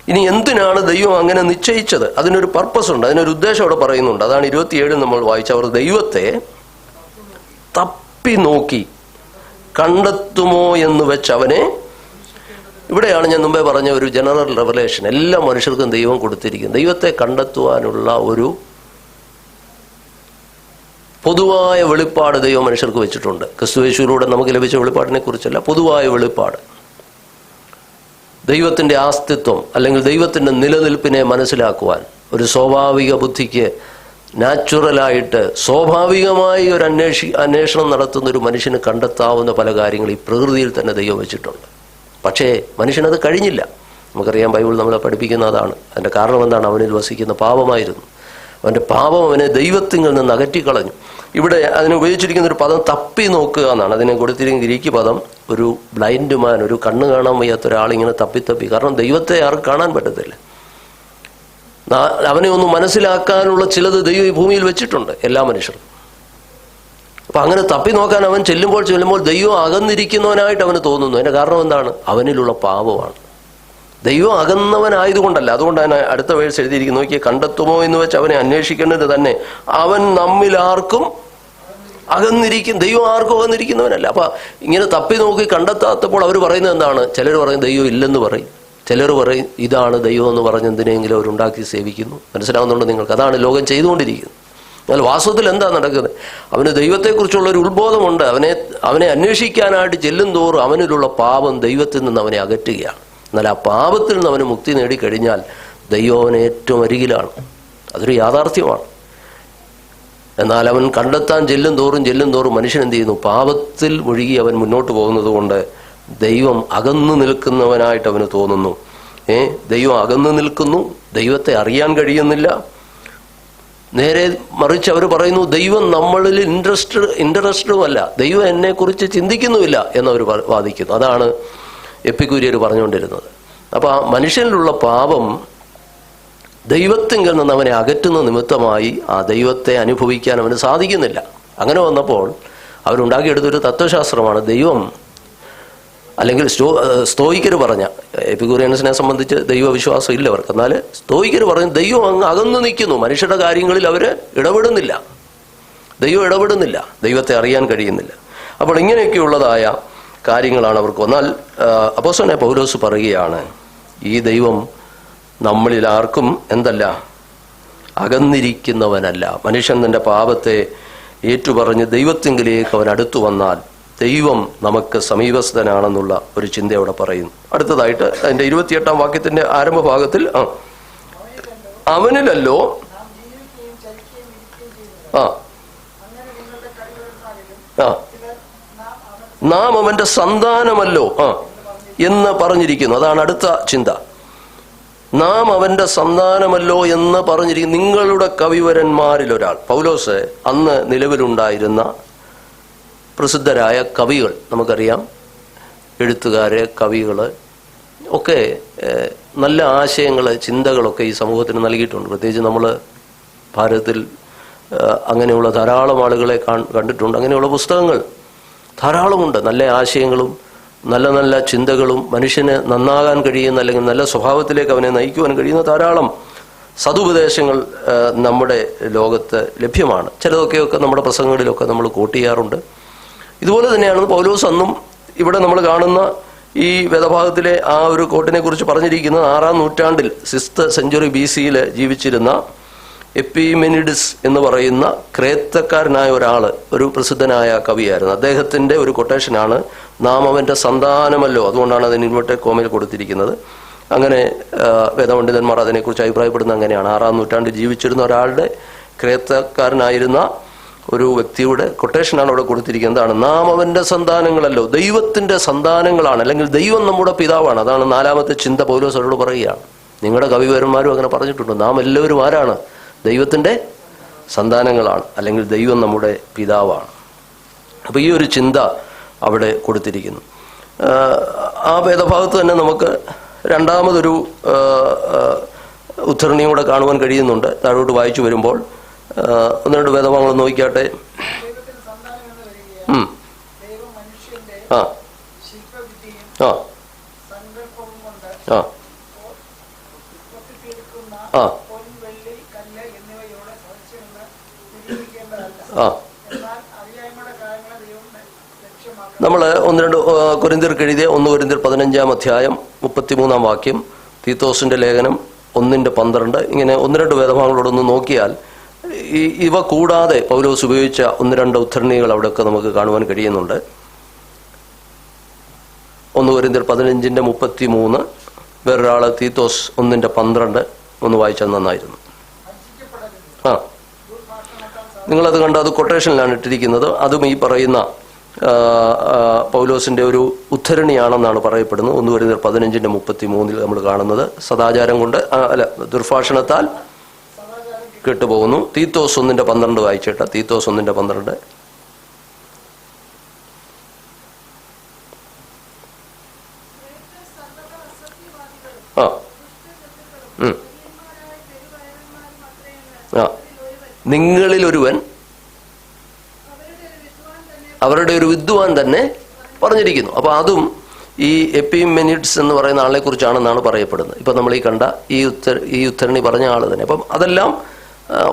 ഇനി എന്തിനാണ് ദൈവം അങ്ങനെ നിശ്ചയിച്ചത്? അതിനൊരു പർപ്പസ് ഉണ്ട്, അതിനൊരു ഉദ്ദേശം അവിടെ പറയുന്നുണ്ട്. അതാണ് 27 നമ്മൾ വായിച്ച, അവർ ദൈവത്തെ തപ്പി നോക്കി കണ്ടെത്തുമോ എന്ന് വെച്ച് അവനെ ഇവിടെയാണ് ഞാൻ മുമ്പേ പറഞ്ഞ ഒരു ജനറൽ റെവലേഷൻ എല്ലാ മനുഷ്യർക്കും ദൈവം കൊടുത്തിരിക്കുന്നത്. ദൈവത്തെ കണ്ടെത്തുവാനുള്ള ഒരു പൊതുവായ വെളിപ്പാട് ദൈവം മനുഷ്യർക്ക് വെച്ചിട്ടുണ്ട്. ക്രിസ്തുയേശുവിലൂടെ നമുക്ക് ലഭിച്ച വെളിപ്പാടിനെ കുറിച്ചല്ല, പൊതുവായ വെളിപ്പാട്. ദൈവത്തിൻ്റെ ആസ്തിത്വം അല്ലെങ്കിൽ ദൈവത്തിൻ്റെ നിലനിൽപ്പിനെ മനസ്സിലാക്കുവാൻ ഒരു സ്വാഭാവിക ബുദ്ധിക്ക് നാച്ചുറലായിട്ട് സ്വാഭാവികമായി ഒരു അന്വേഷണം നടത്തുന്ന ഒരു മനുഷ്യന് കണ്ടെത്താവുന്ന പല കാര്യങ്ങൾ ഈ പ്രകൃതിയിൽ തന്നെ ദൈവം വെച്ചിട്ടുണ്ട്. പക്ഷേ മനുഷ്യനത് കഴിഞ്ഞില്ല. നമുക്കറിയാം, ബൈബിൾ നമ്മളെ പഠിപ്പിക്കുന്ന അതാണ്. അതിൻ്റെ കാരണം എന്താണ്? അവനിൽ വസിക്കുന്ന പാപമായിരുന്നു. അവൻ്റെ പാപം അവനെ ദൈവത്തിൽ നിന്ന് അകറ്റിക്കളഞ്ഞു. ഇവിടെ അതിന് ഉപയോഗിച്ചിരിക്കുന്ന ഒരു പദം തപ്പി നോക്കുക എന്നാണ്. അതിനെ കൊടുത്തിരിക്കുന്ന ഗ്രീക്ക് പദം ഒരു ബ്ലൈൻഡ് മാൻ, ഒരു കണ്ണ് കാണാൻ വയ്യാത്ത ഒരാളിങ്ങനെ തപ്പി. കാരണം ദൈവത്തെ ആർക്കും കാണാൻ പറ്റത്തില്ല. അവനെ ഒന്ന് മനസ്സിലാക്കാനുള്ള ചിലത് ദൈവം ഈ ഭൂമിയിൽ വെച്ചിട്ടുണ്ട് എല്ലാ മനുഷ്യർക്കും. അപ്പം അങ്ങനെ തപ്പി നോക്കാൻ അവൻ ചെല്ലുമ്പോൾ ദൈവം അകന്നിരിക്കുന്നവനായിട്ട് അവന് തോന്നുന്നു. അതിൻ്റെ കാരണം എന്താണ്? അവനിലുള്ള പാപമാണ്. ദൈവം അകന്നവനായതുകൊണ്ടല്ല. അതുകൊണ്ടാണ് അടുത്ത വേഴ്സ് എഴുതിയിരിക്കുന്നു, നോക്കിയാൽ കണ്ടെത്തുമോ എന്ന് വെച്ച് അവനെ അന്വേഷിക്കേണ്ടത് തന്നെ അവൻ നമ്മിൽ ആർക്കും അകന്നിരിക്കും. ദൈവം ആർക്കും അകന്നിരിക്കുന്നവനല്ല. അപ്പൊ ഇങ്ങനെ തപ്പി നോക്കി കണ്ടെത്താത്തപ്പോൾ അവർ പറയുന്നത് എന്താണ്? ചിലർ പറയും ദൈവം ഇല്ലെന്ന് പറയും, ചിലർ പറയും ഇതാണ് ദൈവം എന്ന് പറഞ്ഞ് എന്തിനെങ്കിലും അവരുണ്ടാക്കി സേവിക്കുന്നു. മനസ്സിലാവുന്നുണ്ട് നിങ്ങൾക്ക്? അതാണ് ലോകം ചെയ്തുകൊണ്ടിരിക്കുന്നത്. എന്നാൽ വാസ്തവത്തിൽ എന്താ നടക്കുന്നത്? അവന് ദൈവത്തെക്കുറിച്ചുള്ള ഒരു ഉത്ബോധമുണ്ട്. അവനെ അന്വേഷിക്കാനായിട്ട് ചെല്ലും തോറും അവനിലുള്ള പാപം ദൈവത്തിൽ നിന്ന് അവനെ അകറ്റുകയാണ്. എന്നാൽ ആ പാപത്തിൽ നിന്ന് അവന് മുക്തി നേടിക്കഴിഞ്ഞാൽ ദൈവം അവന് ഏറ്റവും അരികിലാണ്. അതൊരു യാഥാർത്ഥ്യമാണ്. എന്നാൽ അവൻ കണ്ടെത്താൻ ചെല്ലും തോറും മനുഷ്യൻ എന്ത് ചെയ്യുന്നു? പാപത്തിൽ മുഴുകി അവൻ മുന്നോട്ട് പോകുന്നത് കൊണ്ട് ദൈവം അകന്നു നിൽക്കുന്നവനായിട്ട് അവന് തോന്നുന്നു. ദൈവം അകന്നു നിൽക്കുന്നു, ദൈവത്തെ അറിയാൻ കഴിയുന്നില്ല. നേരെ മറിച്ച് അവർ പറയുന്നു ദൈവം നമ്മളിൽ ഇൻട്രസ്റ്റഡും അല്ല, ദൈവം എന്നെക്കുറിച്ച് ചിന്തിക്കുന്നുമില്ല എന്നവർ വാദിക്കുന്നു. അതാണ് എപ്പിക്കൂരിയർ പറഞ്ഞുകൊണ്ടിരുന്നത്. അപ്പോൾ ആ മനുഷ്യനിലുള്ള പാപം ദൈവത്തിങ്കിൽ നിന്ന് അവനെ അകറ്റുന്ന നിമിത്തമായി ആ ദൈവത്തെ അനുഭവിക്കാൻ അവന് സാധിക്കുന്നില്ല. അങ്ങനെ വന്നപ്പോൾ അവരുണ്ടാക്കിയെടുത്തൊരു തത്വശാസ്ത്രമാണ് ദൈവം, അല്ലെങ്കിൽ സ്തോയിക്കർ പറഞ്ഞ, എപ്പിക്കൂറിയൻസിനെ സംബന്ധിച്ച് ദൈവവിശ്വാസം ഇല്ല അവർക്ക്. എന്നാൽ സ്തോയിക്കർ പറഞ്ഞ് ദൈവം അങ്ങ് അകന്നു നിൽക്കുന്നു, മനുഷ്യരുടെ കാര്യങ്ങളിൽ അവർ ഇടപെടുന്നില്ല, ദൈവം ഇടപെടുന്നില്ല, ദൈവത്തെ അറിയാൻ കഴിയുന്നില്ല. അപ്പോൾ ഇങ്ങനെയൊക്കെയുള്ളതായ കാര്യങ്ങളാണ് അവർക്ക്. എന്നാൽ അപ്പോസ്തലനായ പൗലോസ് പറയുകയാണ്, ഈ ദൈവം നമ്മളിൽ ആർക്കും എന്തല്ല, അകന്നിരിക്കുന്നവനല്ല. മനുഷ്യൻ തൻ്റെ പാപത്തെ ഏറ്റുപറഞ്ഞ് ദൈവത്തിങ്കിലേക്ക് അവൻ അടുത്തു വന്നാൽ ദൈവം നമുക്ക് സമീപസ്ഥനാണെന്നുള്ള ഒരു ചിന്ത അവിടെ പറയുന്നു. അടുത്തതായിട്ട് അതിൻ്റെ 28-ാം വാക്യത്തിന്റെ ആരംഭ ഭാഗത്തിൽ അവനിലല്ലോ നാം അവന്റെ സന്താനമല്ലോ എന്ന് പറഞ്ഞിരിക്കുന്നു. അതാണ് അടുത്ത ചിന്ത. നാം അവന്റെ സന്താനമല്ലോ എന്ന് പറഞ്ഞിരിക്കുന്നു. നിങ്ങളുടെ കവിവരന്മാരിൽ ഒരാൾ. പൗലോസ് അന്ന് നിലവിലുണ്ടായിരുന്ന പ്രസിദ്ധരായ കവികൾ, നമുക്കറിയാം, എഴുത്തുകാര്, കവികൾ ഒക്കെ നല്ല ആശയങ്ങൾ, ചിന്തകളൊക്കെ ഈ സമൂഹത്തിന് നൽകിയിട്ടുണ്ട്. പ്രത്യേകിച്ച് നമ്മൾ ഭാരതത്തിൽ അങ്ങനെയുള്ള ധാരാളം ആളുകളെ കണ്ടിട്ടുണ്ട്. അങ്ങനെയുള്ള പുസ്തകങ്ങൾ ധാരാളമുണ്ട്. നല്ല ആശയങ്ങളും നല്ല നല്ല ചിന്തകളും മനുഷ്യന് നന്നാകാൻ കഴിയുന്ന, അല്ലെങ്കിൽ നല്ല സ്വഭാവത്തിലേക്ക് അവനെ നയിക്കുവാൻ കഴിയുന്ന ധാരാളം സതുപദേശങ്ങൾ നമ്മുടെ ലോകത്ത് ലഭ്യമാണ്. ചിലതൊക്കെയൊക്കെ നമ്മുടെ പ്രസംഗങ്ങളിലൊക്കെ നമ്മൾ കോട്ട് ചെയ്യാറുണ്ട്. ഇതുപോലെ തന്നെയാണ് പൗലോസ് അന്നും ഇവിടെ നമ്മൾ കാണുന്ന ഈ വേദഭാഗത്തിലെ ആ ഒരു കോട്ടിനെ കുറിച്ച് പറഞ്ഞിരിക്കുന്നത് 6-ാം നൂറ്റാണ്ടിൽ 6th century BC-യിൽ ജീവിച്ചിരുന്ന എപ്പിമെനിഡിസ് എന്ന് പറയുന്ന ക്രേത്തക്കാരനായ ഒരു പ്രസിദ്ധനായ കവിയായിരുന്നു. അദ്ദേഹത്തിന്റെ ഒരു കൊട്ടേഷനാണ് നാം അവന്റെ സന്താനമല്ലോ. അതുകൊണ്ടാണ് അതിന് ഇൻവെർട്ടഡ് കോമയിൽ കൊടുത്തിരിക്കുന്നത്. അങ്ങനെ വേദപണ്ഡിതന്മാർ അതിനെക്കുറിച്ച് അഭിപ്രായപ്പെടുന്നത് അങ്ങനെയാണ്. 6-ാം നൂറ്റാണ്ടിൽ ജീവിച്ചിരുന്ന ഒരാളുടെ, ക്രേത്തക്കാരനായിരുന്ന ഒരു വ്യക്തിയുടെ കൊട്ടേഷനാണ് അവിടെ കൊടുത്തിരിക്കുന്നത്. അതാണ് നാം അവന്റെ സന്താനങ്ങളല്ലോ, ദൈവത്തിന്റെ സന്താനങ്ങളാണ്, അല്ലെങ്കിൽ ദൈവം നമ്മുടെ പിതാവാണ്. അതാണ് 4ാമത്തെ ചിന്ത പൗലോസ് അവരോട് പറയുകയാണ്. നിങ്ങളുടെ കവിവരന്മാരും അങ്ങനെ പറഞ്ഞിട്ടുണ്ട്. നാം എല്ലാവരും ആരാണ്? ദൈവത്തിന്റെ സന്താനങ്ങളാണ്, അല്ലെങ്കിൽ ദൈവം നമ്മുടെ പിതാവാണ്. അപ്പൊ ഈ ഒരു ചിന്ത അവിടെ കൊടുത്തിരിക്കുന്നു. ആ വേദഭാഗത്ത് തന്നെ നമുക്ക് രണ്ടാമതൊരു ഉദ്ധരണിയൂടെ കാണുവാൻ കഴിയുന്നുണ്ട്. താഴോട്ട് വായിച്ചു വരുമ്പോൾ 1-2 വേദഭാഗങ്ങൾ നോക്കിയാട്ടെ. നമ്മൾ 1-2 കൊരിന്ത്യർക്ക് എഴുതിയ 1 കൊരിന്ത്യർ 15-ാം അധ്യായം 33-ാം വാക്യം, തീത്തോസിന്റെ ലേഖനം 1:12, ഇങ്ങനെ 1-2 വേദഭാഗങ്ങളോടൊന്ന് നോക്കിയാൽ ഇവ കൂടാതെ പൗലോസ് ഉപയോഗിച്ച 1-2 ഉദ്ധരണികൾ അവിടെയൊക്കെ നമുക്ക് കാണുവാൻ കഴിയുന്നുണ്ട്. 1 കൊരിന്ത്യർ 15:33, വേറൊരാള് തീത്തോസ് 1:12 ഒന്ന് വായിച്ചാൽ നന്നായിരുന്നു. നിങ്ങളത് കണ്ട് അത് കൊട്ടേഷനിലാണ് ഇട്ടിരിക്കുന്നത്. അതും ഈ പറയുന്ന പൗലോസിന്റെ ഒരു ഉദ്ധരണിയാണെന്നാണ് പറയപ്പെടുന്നത്. 1 കൊരിന്ത്യർ 15:33 നമ്മൾ കാണുന്നത്, സദാചാരം കൊണ്ട് ദുർഭാഷണത്താൽ കെട്ടുപോകുന്നു. തീത്തോസ് 1:12 വായിച്ചിട്ട്, തീത്തോസ് 1:12. നിങ്ങളിൽ ഒരുവൻ അവരുടെ ഒരു വിദ്വാൻ തന്നെ പറഞ്ഞിരിക്കുന്നു. അപ്പൊ അതും ഈ എപ്പിമെനിഡ്സ് എന്ന് പറയുന്ന ആളെ കുറിച്ചാണെന്നാണ് പറയപ്പെടുന്നത്. ഇപ്പൊ നമ്മൾ ഈ കണ്ട ഈ ഉദ്ധരണി പറഞ്ഞ ആള് തന്നെ. അപ്പം അതെല്ലാം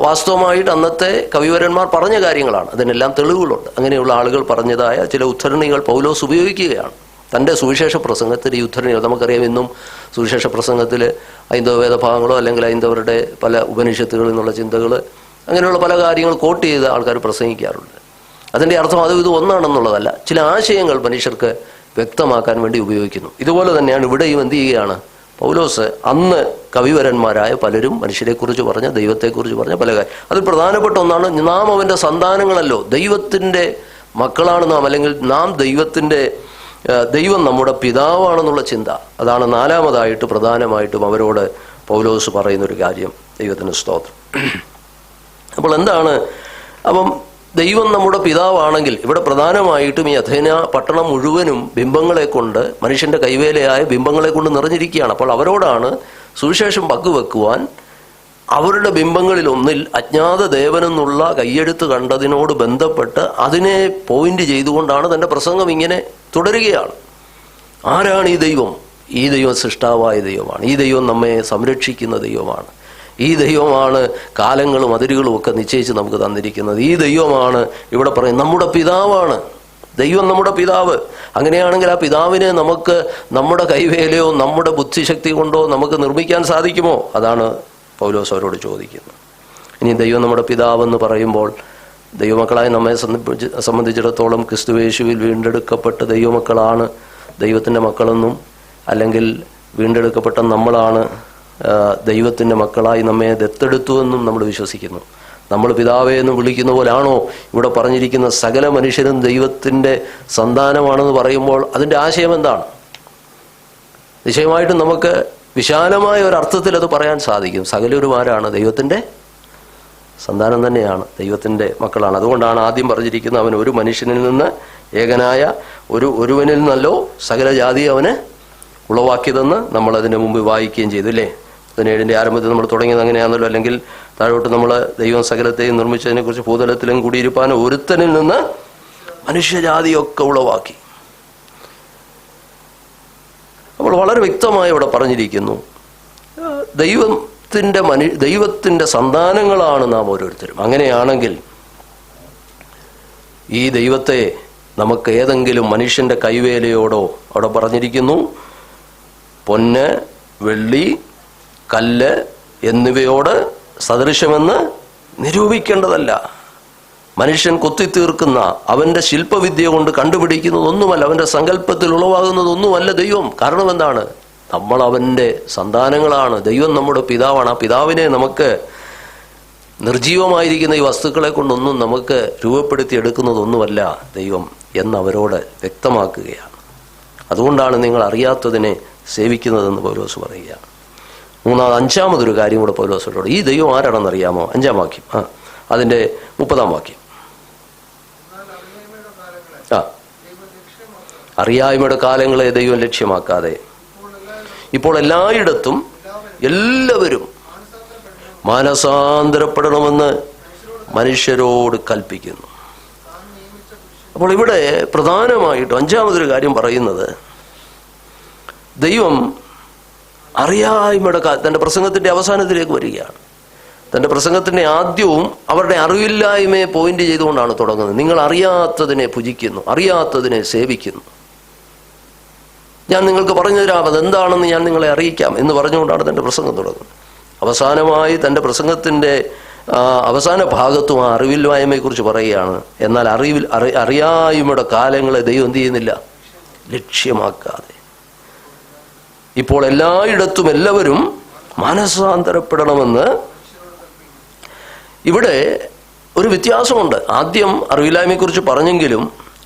വാസ്തവമായിട്ട് അന്നത്തെ കവിവരന്മാർ പറഞ്ഞ കാര്യങ്ങളാണ്. അതിനെല്ലാം തെളിവുകളുണ്ട്. അങ്ങനെയുള്ള ആളുകൾ പറഞ്ഞതായ ചില ഉദ്ധരണികൾ പൗലോസ് ഉപയോഗിക്കുകയാണ് തൻ്റെ സുവിശേഷ പ്രസംഗത്തിൽ. ഈ ഉദ്ധരണികൾ നമുക്കറിയാം, ഇന്നും സുവിശേഷ പ്രസംഗത്തിൽ ഹൈന്ദവ വേദഭാഗങ്ങളോ അല്ലെങ്കിൽ ഹൈന്ദവരുടെ പല ഉപനിഷത്തുകളിൽ നിന്നുള്ള ചിന്തകൾ, അങ്ങനെയുള്ള പല കാര്യങ്ങൾ കോട്ട് ചെയ്ത് ആൾക്കാർ പ്രസംഗിക്കാറുണ്ട്. അതിൻ്റെ അർത്ഥം അത് ഇത് ഒന്നാണെന്നുള്ളതല്ല, ചില ആശയങ്ങൾ മനുഷ്യർക്ക് വ്യക്തമാക്കാൻ വേണ്ടി ഉപയോഗിക്കുന്നു. ഇതുപോലെ തന്നെയാണ് ഇവിടെയും എന്ത് ചെയ്യുകയാണ് പൗലോസ്. അന്ന് കവിവരന്മാരായ പലരും മനുഷ്യരെക്കുറിച്ച് പറഞ്ഞ, ദൈവത്തെക്കുറിച്ച് പറഞ്ഞ പല കാര്യം. അതിൽ പ്രധാനപ്പെട്ട ഒന്നാണ്, നാം അവൻ്റെ സന്താനങ്ങളല്ലോ, ദൈവത്തിൻ്റെ മക്കളാണ് നാം, അല്ലെങ്കിൽ നാം ദൈവം നമ്മുടെ പിതാവാണെന്നുള്ള ചിന്ത. അതാണ് 4-മതായിട്ട് പ്രധാനമായിട്ടും അവരോട് പൗലോസ് പറയുന്നൊരു കാര്യം. ദൈവത്തിന് സ്തോത്രം. അപ്പോൾ എന്താണ്, അപ്പം ദൈവം നമ്മുടെ പിതാവാണെങ്കിൽ ഇവിടെ പ്രധാനമായിട്ടും ഈ അഥേന പട്ടണം മുഴുവനും ബിംബങ്ങളെ കൊണ്ട്, മനുഷ്യന്റെ കൈവേലയായ ബിംബങ്ങളെ കൊണ്ട് നിറഞ്ഞിരിക്കുകയാണ്. അപ്പോൾ അവരോടാണ് സുവിശേഷം പങ്കുവെക്കുവാൻ, അവരുടെ ബിംബങ്ങളിൽ ഒന്നിൽ അജ്ഞാത ദേവനെന്നുള്ള കയ്യെഴുത്ത് കണ്ടതിനോട് ബന്ധപ്പെട്ട് അതിനെ പോയിന്റ് ചെയ്തുകൊണ്ടാണ് തൻ്റെ പ്രസംഗം ഇങ്ങനെ തുടരുകയാണ്. ആരാണ് ഈ ദൈവം? ഈ ദൈവം സൃഷ്ടാവായ ദൈവമാണ്. ഈ ദൈവം നമ്മെ സംരക്ഷിക്കുന്ന ദൈവമാണ്. ഈ ദൈവമാണ് കാലങ്ങളും അതിരുകളും ഒക്കെ നിശ്ചയിച്ച് നമുക്ക് തന്നിരിക്കുന്നത്. ഈ ദൈവമാണ് ഇവിടെ പറയുന്നത് നമ്മുടെ പിതാവാണ്. ദൈവം നമ്മുടെ പിതാവ്. അങ്ങനെയാണെങ്കിൽ ആ പിതാവിനെ നമുക്ക് നമ്മുടെ കൈവേലയോ നമ്മുടെ ബുദ്ധിശക്തി കൊണ്ടോ നമുക്ക് നിർമ്മിക്കാൻ സാധിക്കുമോ? അതാണ് പൗലോസ് അവരോട് ചോദിക്കുന്നത്. ഇനി ദൈവം നമ്മുടെ പിതാവെന്ന് പറയുമ്പോൾ, ദൈവമക്കളായി നമ്മെ സംബന്ധിച്ചിടത്തോളം ക്രിസ്തുയേശുവിൽ വീണ്ടെടുക്കപ്പെട്ട ദൈവമക്കളാണ് ദൈവത്തിൻ്റെ മക്കളെന്നും, അല്ലെങ്കിൽ വീണ്ടെടുക്കപ്പെട്ട നമ്മളാണ് ദൈവത്തിൻ്റെ മക്കളായി നമ്മെ ദത്തെടുത്തുവെന്നും നമ്മൾ വിശ്വസിക്കുന്നു. നമ്മൾ പിതാവേ എന്ന് വിളിക്കുന്ന പോലാണോ ഇവിടെ പറഞ്ഞിരിക്കുന്ന സകല മനുഷ്യരും ദൈവത്തിൻ്റെ സന്താനമാണെന്ന് പറയുമ്പോൾ അതിൻ്റെ ആശയം എന്താണ്? നിശ്ചയമായിട്ടും നമുക്ക് വിശാലമായ ഒരർത്ഥത്തിൽ അത് പറയാൻ സാധിക്കും. സകലരും ആരാണ്? ദൈവത്തിൻ്റെ സന്താനം തന്നെയാണ്, ദൈവത്തിൻ്റെ മക്കളാണ്. അതുകൊണ്ടാണ് ആദ്യം പറഞ്ഞിരിക്കുന്നത്, അവൻ ഒരു മനുഷ്യനിൽ നിന്ന്, ഏകനായ ഒരുവനിൽ നിന്നല്ലോ സകല ജാതി അവന് ഉളവാക്കിയതെന്ന് നമ്മൾ അതിന് മുമ്പ് വായിക്കുകയും ചെയ്തു, അല്ലേ? 17-ന്റെ ആരംഭത്തിൽ നമ്മൾ തുടങ്ങിയത് അങ്ങനെയാണല്ലോ. അല്ലെങ്കിൽ താഴോട്ട് നമ്മൾ ദൈവം സകലത്തെയും നിർമ്മിച്ചതിനെ കുറിച്ച്, ഭൂതലത്തിലും കൂടിയിരിപ്പാൻ ഒരുത്തനിൽ നിന്ന് മനുഷ്യജാതിയൊക്കെ ഉളവാക്കി. അപ്പോൾ വളരെ വ്യക്തമായി ഇവിടെ പറഞ്ഞിരിക്കുന്നു, ദൈവത്തിൻ്റെ സന്താനങ്ങളാണ് നാം ഓരോരുത്തരും. അങ്ങനെയാണെങ്കിൽ ഈ ദൈവത്തെ നമുക്ക് ഏതെങ്കിലും മനുഷ്യന്റെ കൈവേലയോടോ, അവിടെ പറഞ്ഞിരിക്കുന്നു, പൊന്ന്, വെള്ളി, കല്ല് എന്നിവയോട് സദൃശമെന്ന് നിരൂപിക്കേണ്ടതല്ല. മനുഷ്യൻ കൊത്തിത്തീർക്കുന്ന അവന്റെ ശില്പവിദ്യ കൊണ്ട് കണ്ടുപിടിക്കുന്നതൊന്നുമല്ല, അവന്റെ സങ്കല്പത്തിൽ ഉളവാകുന്നതൊന്നുമല്ല ദൈവം. കാരണം എന്താണ്? നമ്മൾ അവന്റെ സന്താനങ്ങളാണ്. ദൈവം നമ്മുടെ പിതാവാണ്. ആ പിതാവിനെ നമുക്ക് നിർജീവമായിരിക്കുന്ന ഈ വസ്തുക്കളെ കൊണ്ടൊന്നും നമുക്ക് രൂപപ്പെടുത്തിയെടുക്കുന്നതൊന്നുമല്ല ദൈവം എന്നവരോട് വ്യക്തമാക്കുകയാണ്. അതുകൊണ്ടാണ് നിങ്ങൾ അറിയാത്തതിനെ സേവിക്കുന്നതെന്ന് പൗലോസ് പറയുകയാണ്. 5-മതൊരു കാര്യം കൂടെ പൗലോസോട്, ഈ ദൈവം ആരാണെന്നറിയാമോ? 5-ാം വാക്യം, അതിൻ്റെ 30-ാം വാക്യം. അറിയായ്മയുടെ കാലങ്ങളെ ദൈവം ലക്ഷ്യമാക്കാതെ ഇപ്പോൾ എല്ലായിടത്തും എല്ലാവരും മാനസാന്തരപ്പെടണമെന്ന് മനുഷ്യരോട് കൽപ്പിക്കുന്നു. അപ്പോൾ ഇവിടെ പ്രധാനമായിട്ടും 5-മതൊരു കാര്യം പറയുന്നത്, ദൈവം അറിയായ്മയുടെ തൻ്റെ പ്രസംഗത്തിൻ്റെ അവസാനത്തിലേക്ക് വരികയാണ്. തൻ്റെ പ്രസംഗത്തിൻ്റെ ആദ്യവും അവരുടെ അറിവില്ലായ്മയെ പോയിന്റ് ചെയ്തുകൊണ്ടാണ് തുടങ്ങുന്നത്. നിങ്ങൾ അറിയാത്തതിനെ ഭുജിക്കുന്നു, അറിയാത്തതിനെ സേവിക്കുന്നു. ഞാൻ നിങ്ങൾക്ക് പറഞ്ഞു തരാം, അതെന്താണെന്ന് ഞാൻ നിങ്ങളെ അറിയിക്കാം എന്ന് പറഞ്ഞുകൊണ്ടാണ് തൻ്റെ പ്രസംഗം തുടങ്ങുന്നത്. അവസാനമായി തൻ്റെ പ്രസംഗത്തിൻ്റെ അവസാന ഭാഗത്തും ആ അറിവില്ലായ്മയെക്കുറിച്ച് പറയുകയാണ്. എന്നാൽ അറിയായ്മയുടെ കാലങ്ങളെ ദൈവം എന്ത് ചെയ്യുന്നില്ല? ലക്ഷ്യമാക്കാതെ. ഇപ്പോൾ എല്ലായിടത്തും എല്ലാവരും മാനസാന്തരപ്പെടണമെന്ന്. ഇവിടെ ഒരു വ്യത്യാസമുണ്ട്. ആദ്യം അറിവില്ലായ്മയെക്കുറിച്ച് പറഞ്ഞെങ്കിലും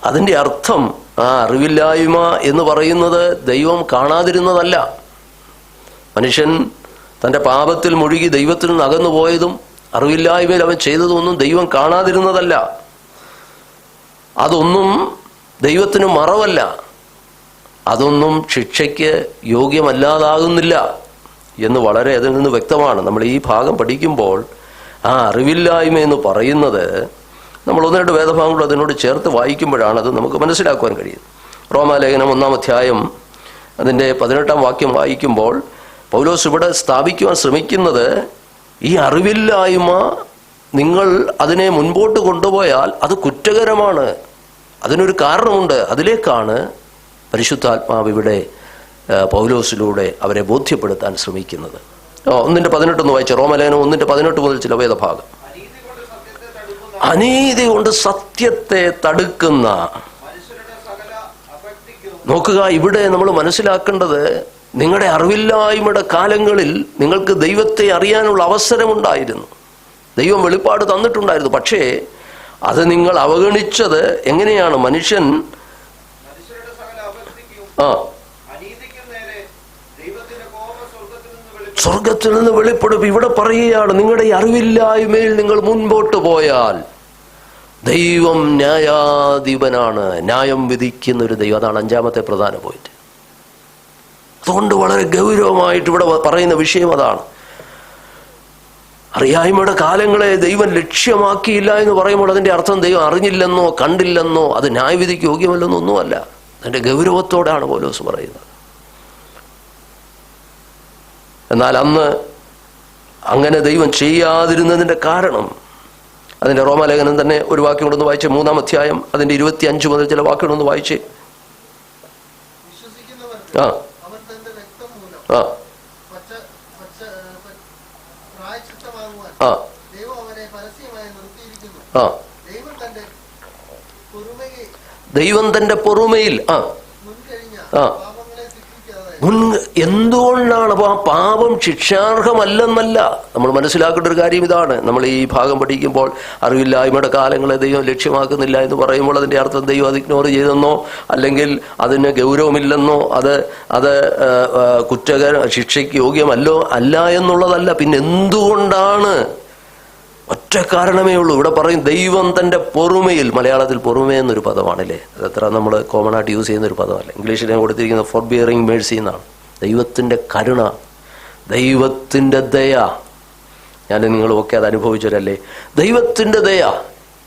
അതിൻ്റെ അർത്ഥം ആ അറിവില്ലായ്മ എന്ന് പറയുന്നത് ദൈവം കാണാതിരുന്നതല്ല. മനുഷ്യൻ തൻ്റെ പാപത്തിൽ മുഴുകി ദൈവത്തിൽ നിന്ന് അകന്നു പോയതും അറിവില്ലായ്മയിൽ അവൻ ചെയ്തതൊന്നും ദൈവം കാണാതിരുന്നതല്ല. അതൊന്നും ദൈവത്തിന് മറവല്ല. അതൊന്നും ശിക്ഷയ്ക്ക് യോഗ്യമല്ലാതാകുന്നില്ല എന്ന് വളരെ അതിൽ നിന്ന് വ്യക്തമാണ്. നമ്മൾ ഈ ഭാഗം പഠിക്കുമ്പോൾ ആ അറിവില്ലായ്മ എന്ന് പറയുന്നത് നമ്മൾ ഒന്ന് രണ്ട് വേദഭാഗങ്ങൾ അതിനോട് ചേർത്ത് വായിക്കുമ്പോഴാണ് അത് നമുക്ക് മനസ്സിലാക്കുവാൻ കഴിയും. റോമാലേഖനം 1-ാം അധ്യായം അതിൻ്റെ 18-ാം വാക്യം വായിക്കുമ്പോൾ പൗലോസ് ഇവിടെ സ്ഥാപിക്കുവാൻ ശ്രമിക്കുന്നത് ഈ അറിവില്ലായ്മ നിങ്ങൾ അതിനെ മുൻപോട്ട് കൊണ്ടുപോയാൽ അത് കുറ്റകരമാണ്, അതിനൊരു കാരണമുണ്ട്. അതിലേക്കാണ് പരിശുദ്ധാത്മാവ് ഇവിടെ പൗലോസിലൂടെ അവരെ ബോധ്യപ്പെടുത്താൻ ശ്രമിക്കുന്നത്. 1:18 വായിച്ച റോമാലേഖനം 1:18 മുതൽ ചില വേദഭാഗം. അനീതി കൊണ്ട് സത്യത്തെ തടുക്കുന്ന. നോക്കുക, ഇവിടെ നമ്മൾ മനസ്സിലാക്കേണ്ടത് നിങ്ങളുടെ അറിവില്ലായ്മയുടെ കാലങ്ങളിൽ നിങ്ങൾക്ക് ദൈവത്തെ അറിയാനുള്ള അവസരമുണ്ടായിരുന്നു. ദൈവം വെളിപ്പാട് തന്നിട്ടുണ്ടായിരുന്നു. പക്ഷേ അത് നിങ്ങൾ അവഗണിച്ചത് എങ്ങനെയാണ്? മനുഷ്യൻ സ്വർഗത്തിൽ നിന്ന് വെളിപ്പെടും. ഇവിടെ പറയുകയാണ്, നിങ്ങളുടെ ഈ അറിവില്ലായ്മയിൽ നിങ്ങൾ മുൻപോട്ട് പോയാൽ ദൈവം ന്യായാധിപനാണ്, ന്യായം വിധിക്കുന്ന ഒരു ദൈവം. അതാണ് 5-ാമത്തെ പ്രധാന പോയിന്റ്. അതുകൊണ്ട് വളരെ ഗൗരവമായിട്ട് ഇവിടെ പറയുന്ന വിഷയം അതാണ്. അറിയായ്മയുടെ കാലങ്ങളെ ദൈവം ലക്ഷ്യമാക്കിയില്ല എന്ന് പറയുമ്പോൾ അതിൻ്റെ അർത്ഥം ദൈവം അറിഞ്ഞില്ലെന്നോ കണ്ടില്ലെന്നോ അത് ന്യായവിധിക്ക് യോഗ്യമല്ലെന്നോ ഒന്നുമല്ല. അതിൻ്റെ ഗൗരവത്തോടാണ് പൗലോസ് പറയുന്നത്. എന്നാൽ അന്ന് അങ്ങനെ ദൈവം ചെയ്യാതിരുന്നതിൻ്റെ കാരണം അതിൻ്റെ റോമാലേഖനം തന്നെ ഒരു വാക്യം കൊണ്ടൊന്ന് വായിച്ച് 3-ാം അധ്യായം അതിൻ്റെ 25 മുതൽ ചില വാക്കുകളൊന്ന് വായിച്ച്. ആ ആ ആ ആ ദൈവം തന്റെ പൊറുമയിൽ ആ എന്തുകൊണ്ടാണ്? അപ്പോൾ ആ പാപം ശിക്ഷാർഹമല്ലെന്നല്ല. നമ്മൾ മനസ്സിലാക്കേണ്ട ഒരു കാര്യം ഇതാണ്. നമ്മൾ ഈ ഭാഗം പഠിക്കുമ്പോൾ അറിവില്ലായ്മയുടെ കാലങ്ങളെ ദൈവം ലക്ഷ്യമാക്കുന്നില്ല എന്ന് പറയുമ്പോൾ അതിൻ്റെ അർത്ഥം ദൈവം അത് ഇഗ്നോർ ചെയ്തെന്നോ അല്ലെങ്കിൽ അതിന് ഗൗരവമില്ലെന്നോ അത് ശിക്ഷയ്ക്ക് യോഗ്യമല്ലോ അല്ല എന്നുള്ളതല്ല. പിന്നെ എന്തുകൊണ്ടാണ്? ഒറ്റ കാരണമേ ഉള്ളൂ. ഇവിടെ പറയും ദൈവം തൻ്റെ പൊറുമയിൽ. മലയാളത്തിൽ പൊറുമ എന്നൊരു പദമാണല്ലേ, അതത്ര നമ്മൾ കോമൺ ആയിട്ട് യൂസ് ചെയ്യുന്നൊരു പദമല്ല. ഇംഗ്ലീഷിൽ ഞാൻ കൊടുത്തിരിക്കുന്നത് ഫോർ ബിയറിങ് മേഴ്സി എന്നാണ്. ദൈവത്തിൻ്റെ കരുണ, ദൈവത്തിൻ്റെ ദയ. ഞാൻ നിങ്ങളുമൊക്കെ അത് അനുഭവിച്ചവരല്ലേ. ദൈവത്തിൻ്റെ ദയ.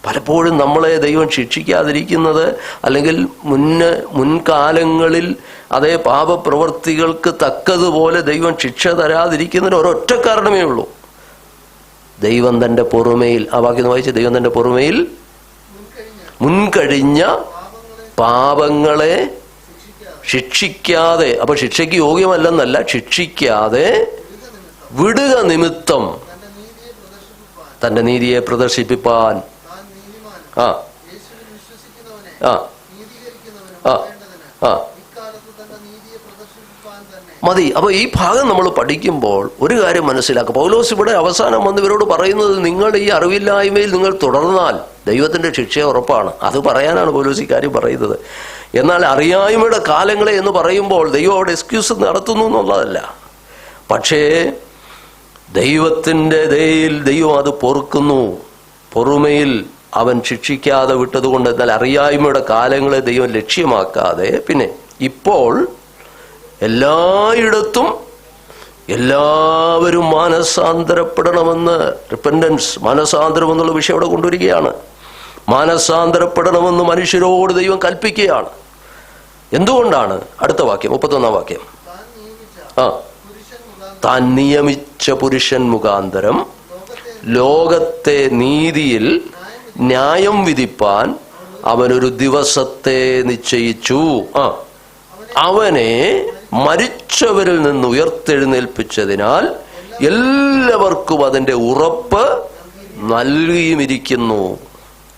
പലപ്പോഴും നമ്മളെ ദൈവം ശിക്ഷിക്കാതിരിക്കുന്നത് അല്ലെങ്കിൽ മുൻകാലങ്ങളിൽ അതേ പാപപ്രവൃത്തികൾക്ക് തക്കതുപോലെ ദൈവം ശിക്ഷ തരാതിരിക്കുന്നതിന് ഒരൊറ്റ കാരണമേ ഉള്ളൂ. ദൈവം തൻ്റെ പൊറുമയിൽ. ആ വാക്യം വായിച്ച്, ദൈവം തൻ്റെ പൊറുമയിൽ മുൻകഴിഞ്ഞ പാപങ്ങളെ ശിക്ഷിക്കാതെ. അപ്പൊ ശിക്ഷയ്ക്ക് യോഗ്യമല്ലെന്നല്ല, ശിക്ഷിക്കാതെ വിടുക നിമിത്തം തന്റെ നീതിയെ പ്രദർശിപ്പിപ്പാൻ. ആ ആ ആ ആ മതി. അപ്പൊ ഈ ഭാഗം നമ്മൾ പഠിക്കുമ്പോൾ ഒരു കാര്യം മനസ്സിലാക്കുക. പൗലോസ് ഇവിടെ അവസാനം വന്ന് ഇവരോട് പറയുന്നത്, നിങ്ങൾ ഈ അറിവില്ലായ്മയിൽ നിങ്ങൾ തുടർന്നാൽ ദൈവത്തിന്റെ ശിക്ഷ ഉറപ്പാണ്. അത് പറയാനാണ് പൗലോസ് ഈ കാര്യം പറയുന്നത്. എന്നാൽ അറിയായ്മയുടെ കാലങ്ങളെ എന്ന് പറയുമ്പോൾ ദൈവം അവിടെ എക്സ്ക്യൂസ് നടത്തുന്നു എന്നുള്ളതല്ല. പക്ഷേ ദൈവത്തിന്റെ ദയയിൽ ദൈവം അത് പൊറുക്കുന്നു. പൊറുമയിൽ അവൻ ശിക്ഷിക്കാതെ വിട്ടതുകൊണ്ട്. എന്നാൽ അറിയായ്മയുടെ കാലങ്ങളെ ദൈവം ലക്ഷ്യമാക്കാതെ പിന്നെ ഇപ്പോൾ എല്ലായിടത്തും എല്ലാവരും മാനസാന്തരപ്പെടണമെന്ന്, റിപ്പൻഡൻസ്, മാനസാന്തരം എന്നുള്ള വിഷയം അവിടെ കൊണ്ടുവരികയാണ്. മാനസാന്തരപ്പെടണമെന്ന് മനുഷ്യരോട് ദൈവം കൽപ്പിക്കുകയാണ്. എന്തുകൊണ്ടാണ്? അടുത്ത വാക്യം, 31-ാം വാക്യം. താൻ നിയമിച്ച പുരുഷൻ മുഖാന്തരം ലോകത്തെ നീതിയിൽ ന്യായം വിധിപ്പാൻ അവനൊരു ദിവസത്തെ നിശ്ചയിച്ചു. അവനെ മരിച്ചവരിൽ നിന്ന് ഉയർത്തെഴുന്നേൽപ്പിച്ചതിനാൽ എല്ലാവർക്കും അതിന്റെ ഉറപ്പ് നൽകിയുമിരിക്കുന്നു.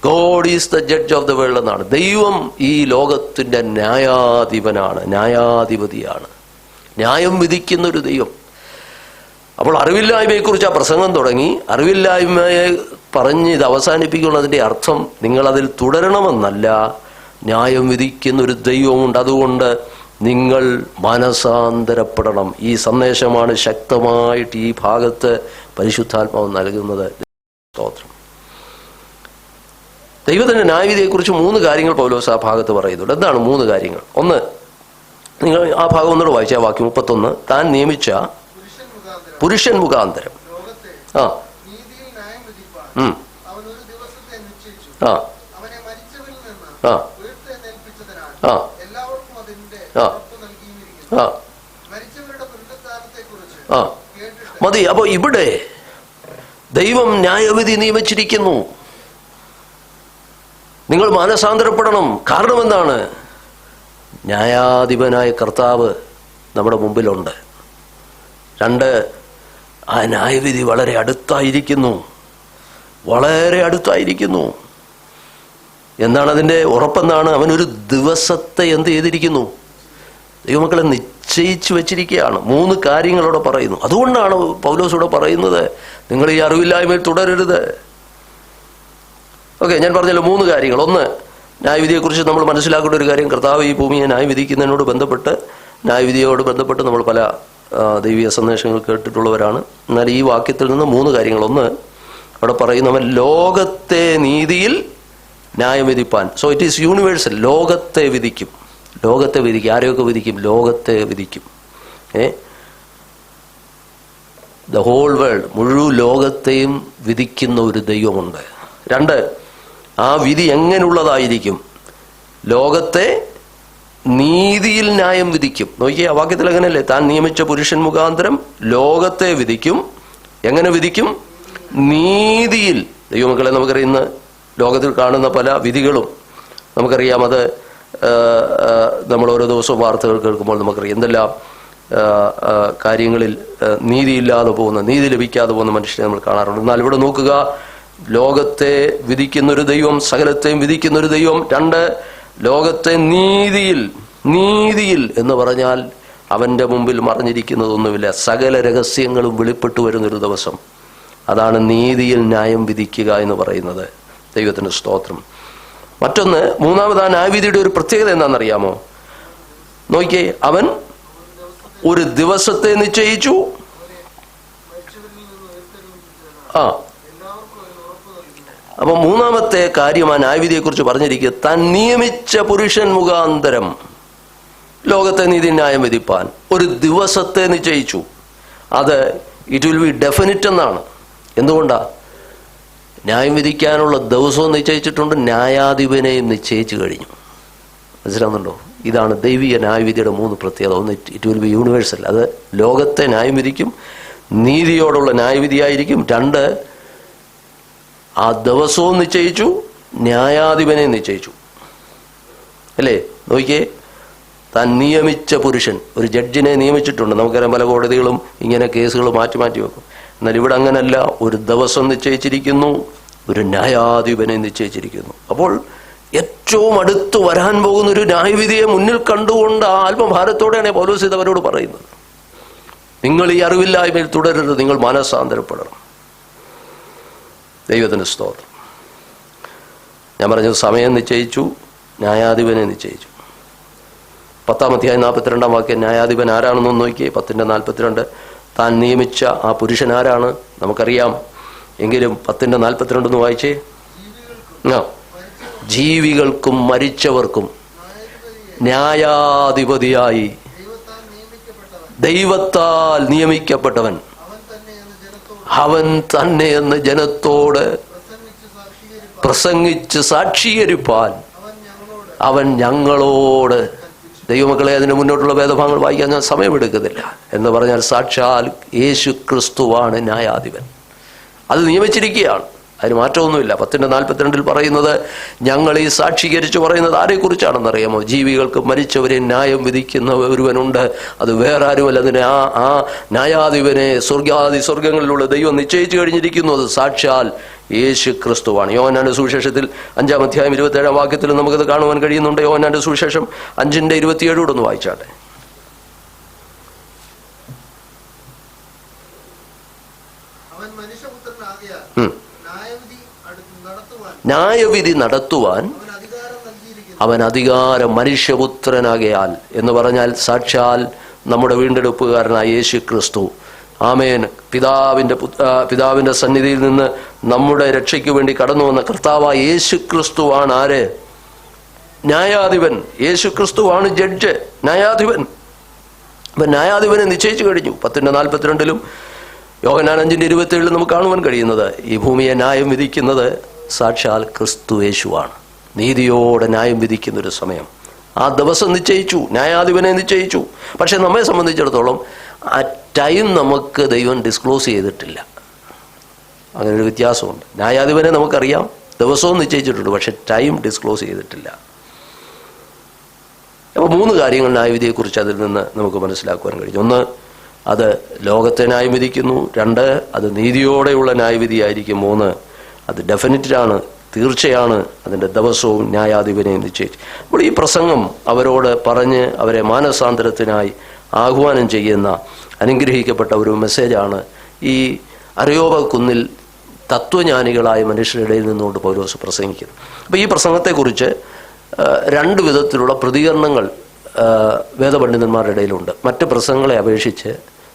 God is the judge of the world എന്നാണ്. ദൈവം ഈ ലോകത്തിന്റെ ന്യായാധിപനാണ്, ന്യായാധിപതിയാണ്, ന്യായം വിധിക്കുന്ന ഒരു ദൈവം. അപ്പോൾ അറിവില്ലായ്മയെക്കുറിച്ച് ആ പ്രസംഗം തുടങ്ങി. അറിവില്ലായ്മയെ പറഞ്ഞ് ഇത് അവസാനിപ്പിക്കുന്നതിൻ്റെ അർത്ഥം നിങ്ങളതിൽ തുടരണമെന്നല്ല. ന്യായം വിധിക്കുന്ന ഒരു ദൈവമുണ്ട്, അതുകൊണ്ട് നിങ്ങൾ മനസാന്തരപ്പെടണം. ഈ സന്ദേശമാണ് ശക്തമായിട്ട് ഈ ഭാഗത്ത് പരിശുദ്ധാത്മാവ് നൽകുന്നത്. സ്തോത്രം. ദൈവത്തിന്റെ ന്യായവിധിയെക്കുറിച്ച് 3 കാര്യങ്ങൾ പൗലോസ് ആ ഭാഗത്ത് പറയുന്നുണ്ട്. എന്താണ് 3 കാര്യങ്ങൾ? ഒന്ന്, നിങ്ങൾ ആ ഭാഗം ഒന്നുകൂടെ വായിച്ച വാക്യം 31. താൻ നിയമിച്ച പുരുഷൻ മുഖാന്തരം മതി. അപ്പൊ ഇവിടെ ദൈവം ന്യായവിധി നിയമിച്ചിരിക്കുന്നു. നിങ്ങൾ മാനസാന്തരപ്പെടണം. കാരണം എന്താണ്? ന്യായാധിപനായ കർത്താവ് നമ്മുടെ മുമ്പിലുണ്ട്. 2, ആ ന്യായവിധി വളരെ അടുത്തായിരിക്കുന്നു, വളരെ അടുത്തായിരിക്കുന്നു. എന്താണ് അതിൻ്റെ ഉറപ്പെന്താണ്? അവനൊരു ദിവസത്തെ എന്ത് ചെയ്തിരിക്കുന്നു? ദൈവമക്കളെ നിശ്ചയിച്ചു വെച്ചിരിക്കുകയാണ്. 3 കാര്യങ്ങളോടെ പറയുന്നു. അതുകൊണ്ടാണ് പൗലോസോടെ പറയുന്നത് നിങ്ങൾ ഈ അറിവില്ലായ്മയിൽ തുടരരുത്. ഓക്കെ, ഞാൻ പറഞ്ഞല്ലോ 3 കാര്യങ്ങൾ. ഒന്ന്, ന്യായവിധിയെക്കുറിച്ച് നമ്മൾ മനസ്സിലാക്കേണ്ട ഒരു കാര്യം, കർത്താവ് ഈ ഭൂമിയെ ന്യായവിധിക്കുന്നതിനോട് ബന്ധപ്പെട്ട്, ന്യായവിധിയോട് ബന്ധപ്പെട്ട് നമ്മൾ പല ദൈവീയ സന്ദേശങ്ങൾ കേട്ടിട്ടുള്ളവരാണ്. എന്നാൽ ഈ വാക്യത്തിൽ നിന്ന് 3 കാര്യങ്ങൾ. ഒന്ന്, അവിടെ പറയുന്നവൻ ലോകത്തെ നീതിയിൽ ന്യായം വിധിപ്പാൻ. So it is universal. ലോകത്തെ വിധിക്കും, ലോകത്തെ വിധിക്കും. ആരെയൊക്കെ വിധിക്കും? ലോകത്തെ വിധിക്കും. ദ ഹോൾ വേൾഡ്, മുഴുവൻ ലോകത്തെയും വിധിക്കുന്ന ഒരു ദൈവമുണ്ട്. 2, ആ വിധി എങ്ങനെയുള്ളതായിരിക്കും? ലോകത്തെ നീതിയിൽ ന്യായം വിധിക്കും. നോക്കിയേ, ആ വാക്യത്തിൽ എങ്ങനെയല്ലേ? താൻ നിയമിച്ച പുരുഷൻ മുഖാന്തരം ലോകത്തെ വിധിക്കും. എങ്ങനെ വിധിക്കും? നീതിയിൽ. ദൈവമക്കളെ, നമുക്കറിയാം ഇന്ന് ലോകത്തിൽ കാണുന്ന പല വിധികളും നമുക്കറിയാം. അത് നമ്മൾ ഓരോ ദിവസവും വാർത്തകൾ കേൾക്കുമ്പോൾ നമുക്കറിയാം എന്തെല്ലാം കാര്യങ്ങളിൽ നീതിയില്ലാതെ പോകുന്ന, നീതി ലഭിക്കാതെ പോകുന്ന മനുഷ്യരെ നമ്മൾ കാണാറുണ്ട്. എന്നാൽ ഇവിടെ നോക്കുക, ലോകത്തെ വിധിക്കുന്നൊരു ദൈവം, സകലത്തെയും വിധിക്കുന്നൊരു ദൈവം. 2, ലോകത്തെ നീതിയിൽ. നീതിയിൽ എന്ന് പറഞ്ഞാൽ അവൻ്റെ മുമ്പിൽ മറഞ്ഞിരിക്കുന്നതൊന്നുമില്ല, സകല രഹസ്യങ്ങളും വെളിപ്പെട്ടു വരുന്നൊരു ദിവസം. അതാണ് നീതിയിൽ ന്യായം വിധിക്കുക എന്ന് പറയുന്നത്. ദൈവത്തിന് സ്തോത്രം. മറ്റൊന്ന്, 3ാമത് ആ ന്യായവിധിയുടെ ഒരു പ്രത്യേകത എന്താണെന്നറിയാമോ? നോക്കിയേ, അവൻ ഒരു ദിവസത്തെ നിശ്ചയിച്ചു. അപ്പൊ 3ാമത്തെ കാര്യം ആ ന്യായവിധിയെക്കുറിച്ച് പറഞ്ഞിരിക്കുക, താൻ നിയമിച്ച പുരുഷൻ മുഖാന്തരം ലോകത്തെ നീതി ന്യായം വിധിപ്പാൻ ഒരു ദിവസത്തെ നിശ്ചയിച്ചു. അത് ഇറ്റ് വിൽ ബി ഡെഫിനിറ്റ് എന്നാണ്. എന്തുകൊണ്ടാ? ന്യായം വിധിക്കാനുള്ള ദിവസവും നിശ്ചയിച്ചിട്ടുണ്ട്, ന്യായാധിപനെയും നിശ്ചയിച്ചു കഴിഞ്ഞു. മനസ്സിലാവുന്നുണ്ടോ? ഇതാണ് ദൈവിക ന്യായവിധിയുടെ 3 പ്രത്യേകത. ഒന്ന്, ഇറ്റ് വിൽ ബി യൂണിവേഴ്സൽ. അത് ലോകത്തെ ന്യായം വിധിക്കും, നീതിയോടുള്ള ന്യായവിധിയായിരിക്കും. 2, ആ ദിവസവും നിശ്ചയിച്ചു, ന്യായാധിപനെ നിശ്ചയിച്ചു. അല്ലേ? നോക്കിയേ, താൻ നിയമിച്ച പുരുഷൻ, ഒരു ജഡ്ജിനെ നിയമിച്ചിട്ടുണ്ട്. നമുക്കറിയാം പല കോടതികളും ഇങ്ങനെ കേസുകൾ മാറ്റി മാറ്റി വെക്കും. എന്നാൽ ഇവിടെ അങ്ങനല്ല. ഒരു ദിവസം നിശ്ചയിച്ചിരിക്കുന്നു, ഒരു ന്യായാധിപനെ നിശ്ചയിച്ചിരിക്കുന്നു. അപ്പോൾ ഏറ്റവും അടുത്ത് വരാൻ പോകുന്ന ഒരു ന്യായവിധിയെ മുന്നിൽ കണ്ടുകൊണ്ട് ആ ആത്മഭാരത്തോടെയാണ് പൗലോസ് അവരോട് പറയുന്നത്. നിങ്ങൾ ഈ അറിവില്ലായ്മയിൽ തുടരരുത്, നിങ്ങൾ മാനസാന്തരപ്പെടണം. ദൈവത്തിന് സ്തോത്രം. ഞാൻ പറഞ്ഞത് സമയം നിശ്ചയിച്ചു, ന്യായാധിപനെ നിശ്ചയിച്ചു. 10-ാം അധ്യായം 42-ാം വാക്യം ന്യായാധിപൻ ആരാണെന്നൊന്ന് നോക്കിയേ. 10:42. താൻ നിയമിച്ച ആ പുരുഷൻ ആരാണ്? നമുക്കറിയാം. എങ്കിലും 10:42 വായിച്ചേ. ജീവികൾക്കും മരിച്ചവർക്കും ന്യായാധിപതിയായി ദൈവത്താൽ നിയമിക്കപ്പെട്ടവൻ അവൻ തന്നെ എന്ന് ജനത്തോട് പ്രസംഗിച്ച് സാക്ഷീകരിപ്പാൻ അവൻ ഞങ്ങളോട്. ദൈവമക്കളെ, അതിന് മുന്നോട്ടുള്ള വേദഭാഗങ്ങൾ വായിക്കാൻ ഞാൻ സമയമെടുക്കുന്നില്ല. എന്ന് പറഞ്ഞാൽ സാക്ഷാൽ യേശു ക്രിസ്തുവാണ് ന്യായാധിപൻ. അത് നിയമിച്ചിരിക്കുകയാണ്. അതിന് മാറ്റമൊന്നുമില്ല. 10:42 പറയുന്നത്, ഞങ്ങൾ ഈ സാക്ഷീകരിച്ച് പറയുന്നത് ആരെക്കുറിച്ചാണെന്നറിയാമോ? ജീവികൾക്ക് മരിച്ചവരെ ന്യായം വിധിക്കുന്ന ഒരുവനുണ്ട്, അത് വേറെ ആരുമല്ല. അതിനെ ആ ന്യായാധിപനെ സ്വർഗങ്ങളിലുള്ള ദൈവം നിശ്ചയിച്ചു കഴിഞ്ഞിരിക്കുന്നു. അത് സാക്ഷാൽ യേശു ക്രിസ്തുവാണ്. യോഹന്നാന്റെ സുവിശേഷത്തിൽ 5-ാം അധ്യായം 27-ാം വാക്യത്തിൽ നമുക്കത് കാണുവാൻ കഴിയുന്നുണ്ട്. യോഹന്നാന്റെ സുവിശേഷം 5:27 ഒന്ന് വായിച്ചാട്ടെ. ന്യായവിധി നടത്തുവാൻ അവൻ അധികാരം മനുഷ്യപുത്രനാകയാൽ എന്ന് പറഞ്ഞാൽ സാക്ഷാൽ നമ്മുടെ വീണ്ടെടുപ്പുകാരനായ യേശു ക്രിസ്തു. ആമേൻ. പിതാവിന്റെ സന്നിധിയിൽ നിന്ന് നമ്മുടെ രക്ഷയ്ക്ക് വേണ്ടി കടന്നു വന്ന കർത്താവായ യേശു ക്രിസ്തുവാണ് ആര്? ന്യായാധിപൻ. യേശു ക്രിസ്തുവാണ് ജഡ്ജ്, ന്യായാധിപൻ. അപ്പൊ ന്യായാധിപനെ നിശ്ചയിച്ചു കഴിഞ്ഞു. 10:42 യോഹന്നാൻ 5:27 നമുക്ക് കാണുവാൻ കഴിയുന്നത്, ഈ ഭൂമിയെ ന്യായം വിധിക്കുന്നത് സാക്ഷാൽ ക്രിസ്തു യേശുവാണ്. നീതിയോടെ ന്യായം വിധിക്കുന്നൊരു സമയം ആ ദിവസം നിശ്ചയിച്ചു, ന്യായാധിപനെ നിശ്ചയിച്ചു. പക്ഷെ നമ്മെ സംബന്ധിച്ചിടത്തോളം ആ ടൈം നമുക്ക് ദൈവം ഡിസ്ക്ലോസ് ചെയ്തിട്ടില്ല. അങ്ങനൊരു വ്യത്യാസമുണ്ട്. ന്യായാധിപനെ നമുക്കറിയാം, ദിവസവും നിശ്ചയിച്ചിട്ടുണ്ട്, പക്ഷെ ടൈം ഡിസ്ക്ലോസ് ചെയ്തിട്ടില്ല. അപ്പോൾ 3 കാര്യങ്ങൾ ന്യായവിധിയെക്കുറിച്ച് അതിൽ നിന്ന് നമുക്ക് മനസ്സിലാക്കുവാൻ കഴിഞ്ഞു. 1, അത് ലോകത്തെ ന്യായം വിധിക്കുന്നു. 2, അത് നീതിയോടെയുള്ള ന്യായവിധിയായിരിക്കും. 3, അത് ഡെഫിനിറ്റാണ്, തീർച്ചയാണ്. അതിൻ്റെ ദിവസവും ന്യായാധിപനെ നിശ്ചയിച്ചു. അപ്പോൾ ഈ പ്രസംഗം അവരോട് പറഞ്ഞ് അവരെ മാനസാന്തരത്തിനായി ആഹ്വാനം ചെയ്യുന്ന അനുഗ്രഹിക്കപ്പെട്ട ഒരു മെസ്സേജാണ് ഈ അരയോപ കുന്നിൽ തത്വജ്ഞാനികളായ മനുഷ്യരുടെ ഇടയിൽ നിന്നുകൊണ്ട് പൗലോസ് പ്രസംഗിക്കുന്നത്. അപ്പോൾ ഈ പ്രസംഗത്തെക്കുറിച്ച് 2 വിധത്തിലുള്ള പ്രതികരണങ്ങൾ വേദപണ്ഡിതന്മാരുടെ ഇടയിലുണ്ട്. മറ്റ് പ്രസംഗങ്ങളെ അപേക്ഷിച്ച്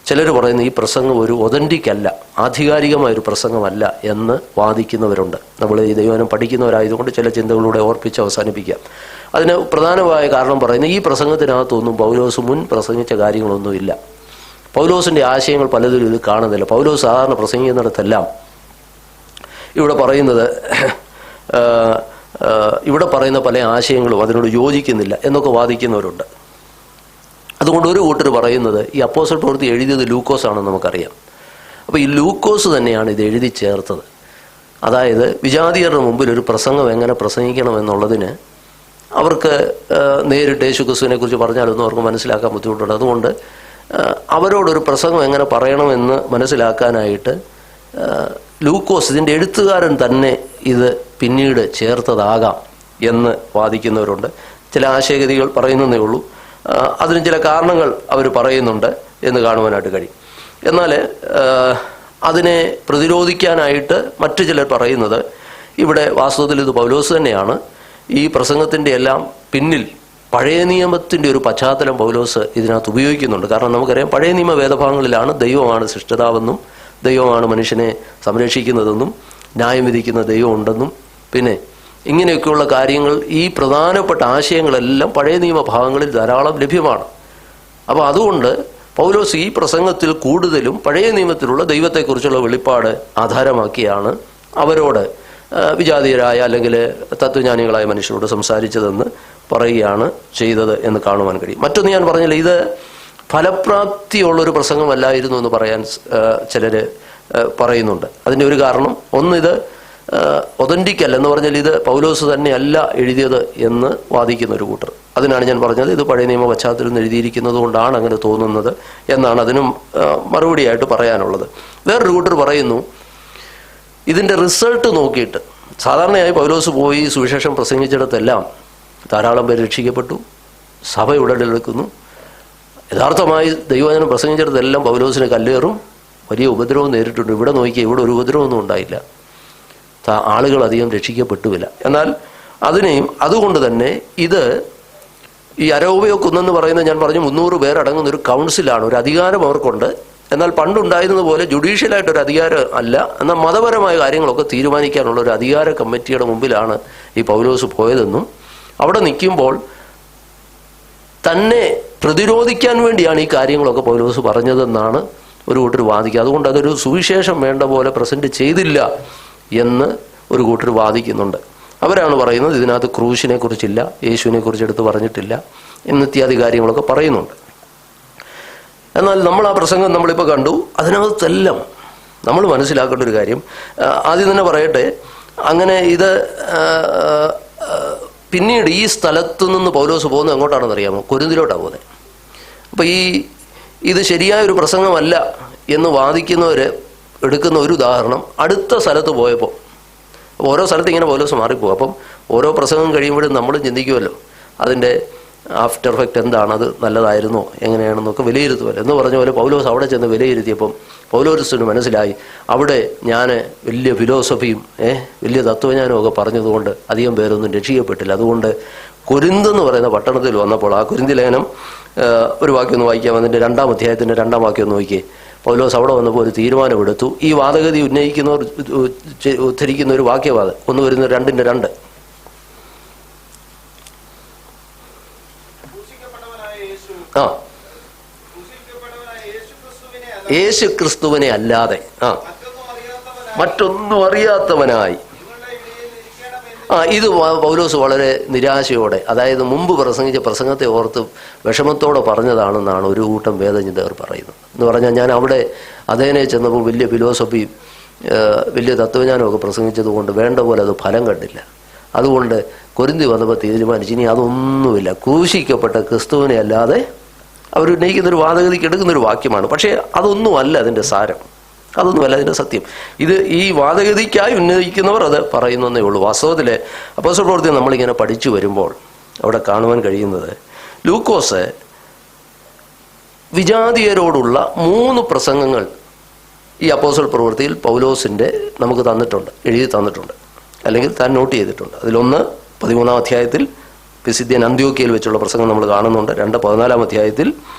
ചിലർ പറയുന്ന ഈ പ്രസംഗം ഒരു ഒതന്റിക് അല്ല, ആധികാരികമായൊരു പ്രസംഗമല്ല എന്ന് വാദിക്കുന്നവരുണ്ട്. നമ്മൾ ഈ ദൈവവചനം പഠിക്കുന്നവരായതുകൊണ്ട് ചില ചിന്തകളിലൂടെ ഓർപ്പിച്ച് അവസാനിപ്പിക്കാം. അതിന് പ്രധാനമായ കാരണം പറയുന്നത്, ഈ പ്രസംഗത്തിനകത്തൊന്നും പൗലോസ് മുൻ പ്രസംഗിച്ച കാര്യങ്ങളൊന്നുമില്ല. പൗലോസിൻ്റെ ആശയങ്ങൾ പലതിലും ഇത് കാണുന്നില്ല. പൗലോസ് സാധാരണ പ്രസംഗിക്കുന്നിടത്തെല്ലാം ഇവിടെ പറയുന്ന പല ആശയങ്ങളും അതിനോട് യോജിക്കുന്നില്ല എന്നൊക്കെ വാദിക്കുന്നവരുണ്ട്. അതുകൊണ്ട് ഒരു കൂട്ടർ പറയുന്നത് ഈ അപ്പോസ്തല പ്രവൃത്തി എഴുതിയത് ലൂക്കോസ് ആണെന്ന് നമുക്കറിയാം. അപ്പോൾ ഈ ലൂക്കോസ് തന്നെയാണ് ഇത് എഴുതി ചേർത്തത്. അതായത് വിജാതിയരുടെ മുമ്പിൽ ഒരു പ്രസംഗം എങ്ങനെ പ്രസംഗിക്കണം എന്നുള്ളതിന് അവർക്ക് നേരിട്ട് യേശു ക്രിസ്തുവിനെ കുറിച്ച് പറഞ്ഞാലൊന്നും അവർക്ക് മനസ്സിലാക്കാൻ ബുദ്ധിമുട്ടുണ്ട്. അതുകൊണ്ട് അവരോടൊരു പ്രസംഗം എങ്ങനെ പറയണമെന്ന് മനസ്സിലാക്കാനായിട്ട് ലൂക്കോസ്, ഇതിൻ്റെ എഴുത്തുകാരൻ തന്നെ ഇത് പിന്നീട് ചേർത്തതാകാം എന്ന് വാദിക്കുന്നവരുണ്ട്. ചില ആശയഗതികൾ പറയുന്നതേ ഉള്ളൂ. അതിന് ചില കാരണങ്ങൾ അവർ പറയുന്നുണ്ട് എന്ന് കാണുവാനായിട്ട് കഴിയും. എന്നാൽ അതിനെ പ്രതിരോധിക്കാനായിട്ട് മറ്റു ചിലർ പറയുന്നത്, ഇവിടെ വാസ്തവത്തിൽ ഇത് പൗലോസ് തന്നെയാണ്. ഈ പ്രസംഗത്തിൻ്റെ എല്ലാം പിന്നിൽ പഴയ നിയമത്തിൻ്റെ ഒരു പശ്ചാത്തലം പൗലോസ് ഇതിനകത്ത് ഉപയോഗിക്കുന്നുണ്ട്. കാരണം നമുക്കറിയാം, പഴയ നിയമ വേദഭാഗങ്ങളിലാണ് ദൈവമാണ് സൃഷ്ടിതാവെന്നും ദൈവമാണ് മനുഷ്യനെ സംരക്ഷിക്കുന്നതെന്നും ന്യായം വിധിക്കുന്ന ദൈവം ഉണ്ടെന്നും പിന്നെ ഇങ്ങനെയൊക്കെയുള്ള കാര്യങ്ങൾ, ഈ പ്രധാനപ്പെട്ട ആശയങ്ങളെല്ലാം പഴയ നിയമഭാഗങ്ങളിൽ ധാരാളം ലഭ്യമാണ്. അപ്പോൾ അതുകൊണ്ട് പൗലോസ് ഈ പ്രസംഗത്തിൽ കൂടുതലും പഴയ നിയമത്തിലുള്ള ദൈവത്തെക്കുറിച്ചുള്ള വെളിപ്പാട് ആധാരമാക്കിയാണ് അവരോട്, വിജാതീയരായ അല്ലെങ്കിൽ തത്വജ്ഞാനികളായ മനുഷ്യരോട് സംസാരിച്ചതെന്ന് പറയുകയാണ് ചെയ്തത് എന്ന് കാണുവാൻ കഴിയും. മറ്റൊന്ന് ഞാൻ പറഞ്ഞില്ല, ഇത് ഫലപ്രാപ്തിയുള്ളൊരു പ്രസംഗമല്ലായിരുന്നു എന്ന് പറയാൻ ചിലർ പറയുന്നുണ്ട്. അതിൻ്റെ ഒരു കാരണം, ഒന്ന്, ഇത് ഒതന്റിക് അല്ല എന്ന് പറഞ്ഞാൽ ഇത് പൗലോസ് തന്നെ അല്ല എഴുതിയത് എന്ന് വാദിക്കുന്ന ഒരു കൂട്ടർ. അതിനാണ് ഞാൻ പറഞ്ഞത്, ഇത് പഴയ നിയമ പശ്ചാത്തലത്തിൽ എഴുതിയിരിക്കുന്നത് കൊണ്ടാണ് അങ്ങനെ തോന്നുന്നത് എന്നാണ് അതിനും മറുപടിയായിട്ട് പറയാനുള്ളത്. വേറൊരു കൂട്ടർ പറയുന്നു, ഇതിൻ്റെ റിസൾട്ട് നോക്കിയിട്ട്, സാധാരണയായി പൗലോസ് പോയി സുവിശേഷം പ്രസംഗിച്ചിടത്തെല്ലാം ധാരാളം പേര് രക്ഷിക്കപ്പെട്ടു, സഭ ഉടലെടുക്കുന്നു. യഥാർത്ഥമായി ദൈവവചനം പ്രസംഗിച്ചിടത്തെല്ലാം പൗലോസിന് കല്ലേറും വലിയ ഉപദ്രവം നേരിട്ടുണ്ട്. ഇവിടെ നോക്കിയാൽ ഇവിടെ ഒരു ഉപദ്രവമൊന്നും ഉണ്ടായില്ല, ആളുകൾ അധികം രക്ഷിക്കപ്പെട്ടുമില്ല. എന്നാൽ അതുകൊണ്ട് തന്നെ ഇത് ഈ അരൗപയോ കുന്നെന്ന് പറയുന്നത് ഞാൻ പറഞ്ഞു 300 പേരടങ്ങുന്ന ഒരു കൗൺസിലാണ്, ഒരു അധികാരം അവർക്കുണ്ട്. എന്നാൽ പണ്ടുണ്ടായിരുന്നത് പോലെ ജുഡീഷ്യലായിട്ടൊരു അധികാരം അല്ല, എന്നാൽ മതപരമായ കാര്യങ്ങളൊക്കെ തീരുമാനിക്കാനുള്ള ഒരു അധികാര കമ്മിറ്റിയുടെ മുമ്പിലാണ് ഈ പൗലോസ് പോയതെന്നും അവിടെ നിൽക്കുമ്പോൾ തന്നെ പ്രതിരോധിക്കാൻ വേണ്ടിയാണ് ഈ കാര്യങ്ങളൊക്കെ പൗലോസ് പറഞ്ഞതെന്നാണ് ഒരു കൂട്ടർ വാദിക്കുക. അതുകൊണ്ട് അതൊരു സുവിശേഷം വേണ്ട പോലെ പ്രസന്റ് ചെയ്തില്ല എന്ന് ഒരു കൂട്ടർ വാദിക്കുന്നുണ്ട്. അവരാണ് പറയുന്നത് ഇതിനകത്ത് ക്രൂശിനെ കുറിച്ചില്ല, യേശുവിനെ കുറിച്ച് എടുത്ത് പറഞ്ഞിട്ടില്ല എന്നിത്യാദി കാര്യങ്ങളൊക്കെ പറയുന്നുണ്ട്. എന്നാൽ നമ്മൾ ആ പ്രസംഗം നമ്മളിപ്പോൾ കണ്ടു, അതിനകത്തെല്ലാം നമ്മൾ മനസ്സിലാക്കേണ്ട ഒരു കാര്യം, ആദ്യം തന്നെ പറയട്ടെ, അങ്ങനെ ഇത് പിന്നീട് ഈ സ്ഥലത്തു നിന്ന് പൗലോസ് പോകുന്നത് എങ്ങോട്ടാണെന്ന് അറിയാമോ? കൊരിന്തിലോട്ടാണ് പോകുന്നത്. അപ്പോൾ ഇത് ശരിയായൊരു പ്രസംഗമല്ല എന്ന് വാദിക്കുന്നവർ എടുക്കുന്ന ഒരു ഉദാഹരണം, അടുത്ത സ്ഥലത്ത് പോയപ്പോൾ ഓരോ സ്ഥലത്ത് ഇങ്ങനെ പൗലോസ് മാറിപ്പോകും. അപ്പം ഓരോ പ്രസംഗം കഴിയുമ്പോഴും നമ്മളും ചിന്തിക്കുമല്ലോ, അതിൻ്റെ ആഫ്റ്റർ എഫക്റ്റ് എന്താണ്, അത് നല്ലതായിരുന്നോ എങ്ങനെയാണെന്നൊക്കെ വിലയിരുത്തുമല്ലോ. എന്ന് പറഞ്ഞ പോലെ പൗലോസ് അവിടെ ചെന്ന് വിലയിരുത്തിയപ്പം പൗലോസിന് മനസ്സിലായി, അവിടെ ഞാൻ വലിയ ഫിലോസഫിയും വലിയ തത്വജ്ഞാനവും ഒക്കെ പറഞ്ഞതുകൊണ്ട് അധികം പേരൊന്നും രക്ഷിക്കപ്പെട്ടില്ല. അതുകൊണ്ട് കൊരിന്തെന്ന് പറയുന്ന പട്ടണത്തിൽ വന്നപ്പോൾ, ആ കൊരിന്തി ലേഖനം ഒരു വാക്യം ഒന്ന് വായിക്കാം, അതിൻ്റെ 2-ാം അധ്യായത്തിൻ്റെ 2-ാം വാക്യം ഒന്ന് നോക്കിയേ. പൗലോസ് അവിടെ വന്നപ്പോൾ ഒരു തീരുമാനമെടുത്തു. ഈ വാദഗതി ഉന്നയിക്കുന്നവർ ഉദ്ധരിക്കുന്ന ഒരു വാക്യവാദം 1:2 യേശു ക്രിസ്തുവിനെ അല്ലാതെ മറ്റൊന്നും അറിയാത്തവനായി. ഇത് പൗലോസ് വളരെ നിരാശയോടെ, അതായത് മുമ്പ് പ്രസംഗിച്ച പ്രസംഗത്തെ ഓർത്ത് വിഷമത്തോടെ പറഞ്ഞതാണെന്നാണ് ഒരു കൂട്ടം വേദചിന്തകർ പറയുന്നത്. എന്ന് പറഞ്ഞാൽ, ഞാൻ അവിടെ അതേനെ ചെന്നപ്പോൾ വലിയ ഫിലോസഫിയും വലിയ തത്വജ്ഞാനമൊക്കെ പ്രസംഗിച്ചത് കൊണ്ട് വേണ്ട പോലെ അത് ഫലം കണ്ടില്ല. അതുകൊണ്ട് കൊരിന്തി വന്നപ്പോൾ തീരുമാനിച്ചു, ഇനി അതൊന്നുമില്ല, ക്രൂശിക്കപ്പെട്ട ക്രിസ്തുവിനെ അല്ലാതെ അവർ ഉന്നയിക്കുന്നൊരു വാദഗതിക്ക് എടുക്കുന്നൊരു വാക്യമാണ്. പക്ഷേ അതൊന്നുമല്ല അതിൻ്റെ സാരം, അതൊന്നുമല്ല അതിൻ്റെ സത്യം. ഇത് ഈ വാദഗതിക്കായി ഉന്നയിക്കുന്നവർ അത് പറയുന്നതേ ഉള്ളൂ. വാസ്തവത്തിൽ അപ്പോസ്തല പ്രവൃത്തി നമ്മളിങ്ങനെ പഠിച്ചു വരുമ്പോൾ അവിടെ കാണുവാൻ കഴിയുന്നത്, ലൂക്കോസ് വിജാതീയരോടുള്ള 3 പ്രസംഗങ്ങൾ ഈ അപ്പോസ്തല പ്രവൃത്തിയിൽ പൗലോസിൻ്റെ നമുക്ക് തന്നിട്ടുണ്ട്, എഴുതി തന്നിട്ടുണ്ട്, അല്ലെങ്കിൽ താൻ നോട്ട് ചെയ്തിട്ടുണ്ട്. അതിലൊന്ന് 13-ാം അധ്യായത്തിൽ പിസിദ്ധ്യൻ അന്ത്യോക്യയിൽ വെച്ചുള്ള പ്രസംഗം നമ്മൾ കാണുന്നുണ്ട്. 14-ാം അധ്യായത്തിൽ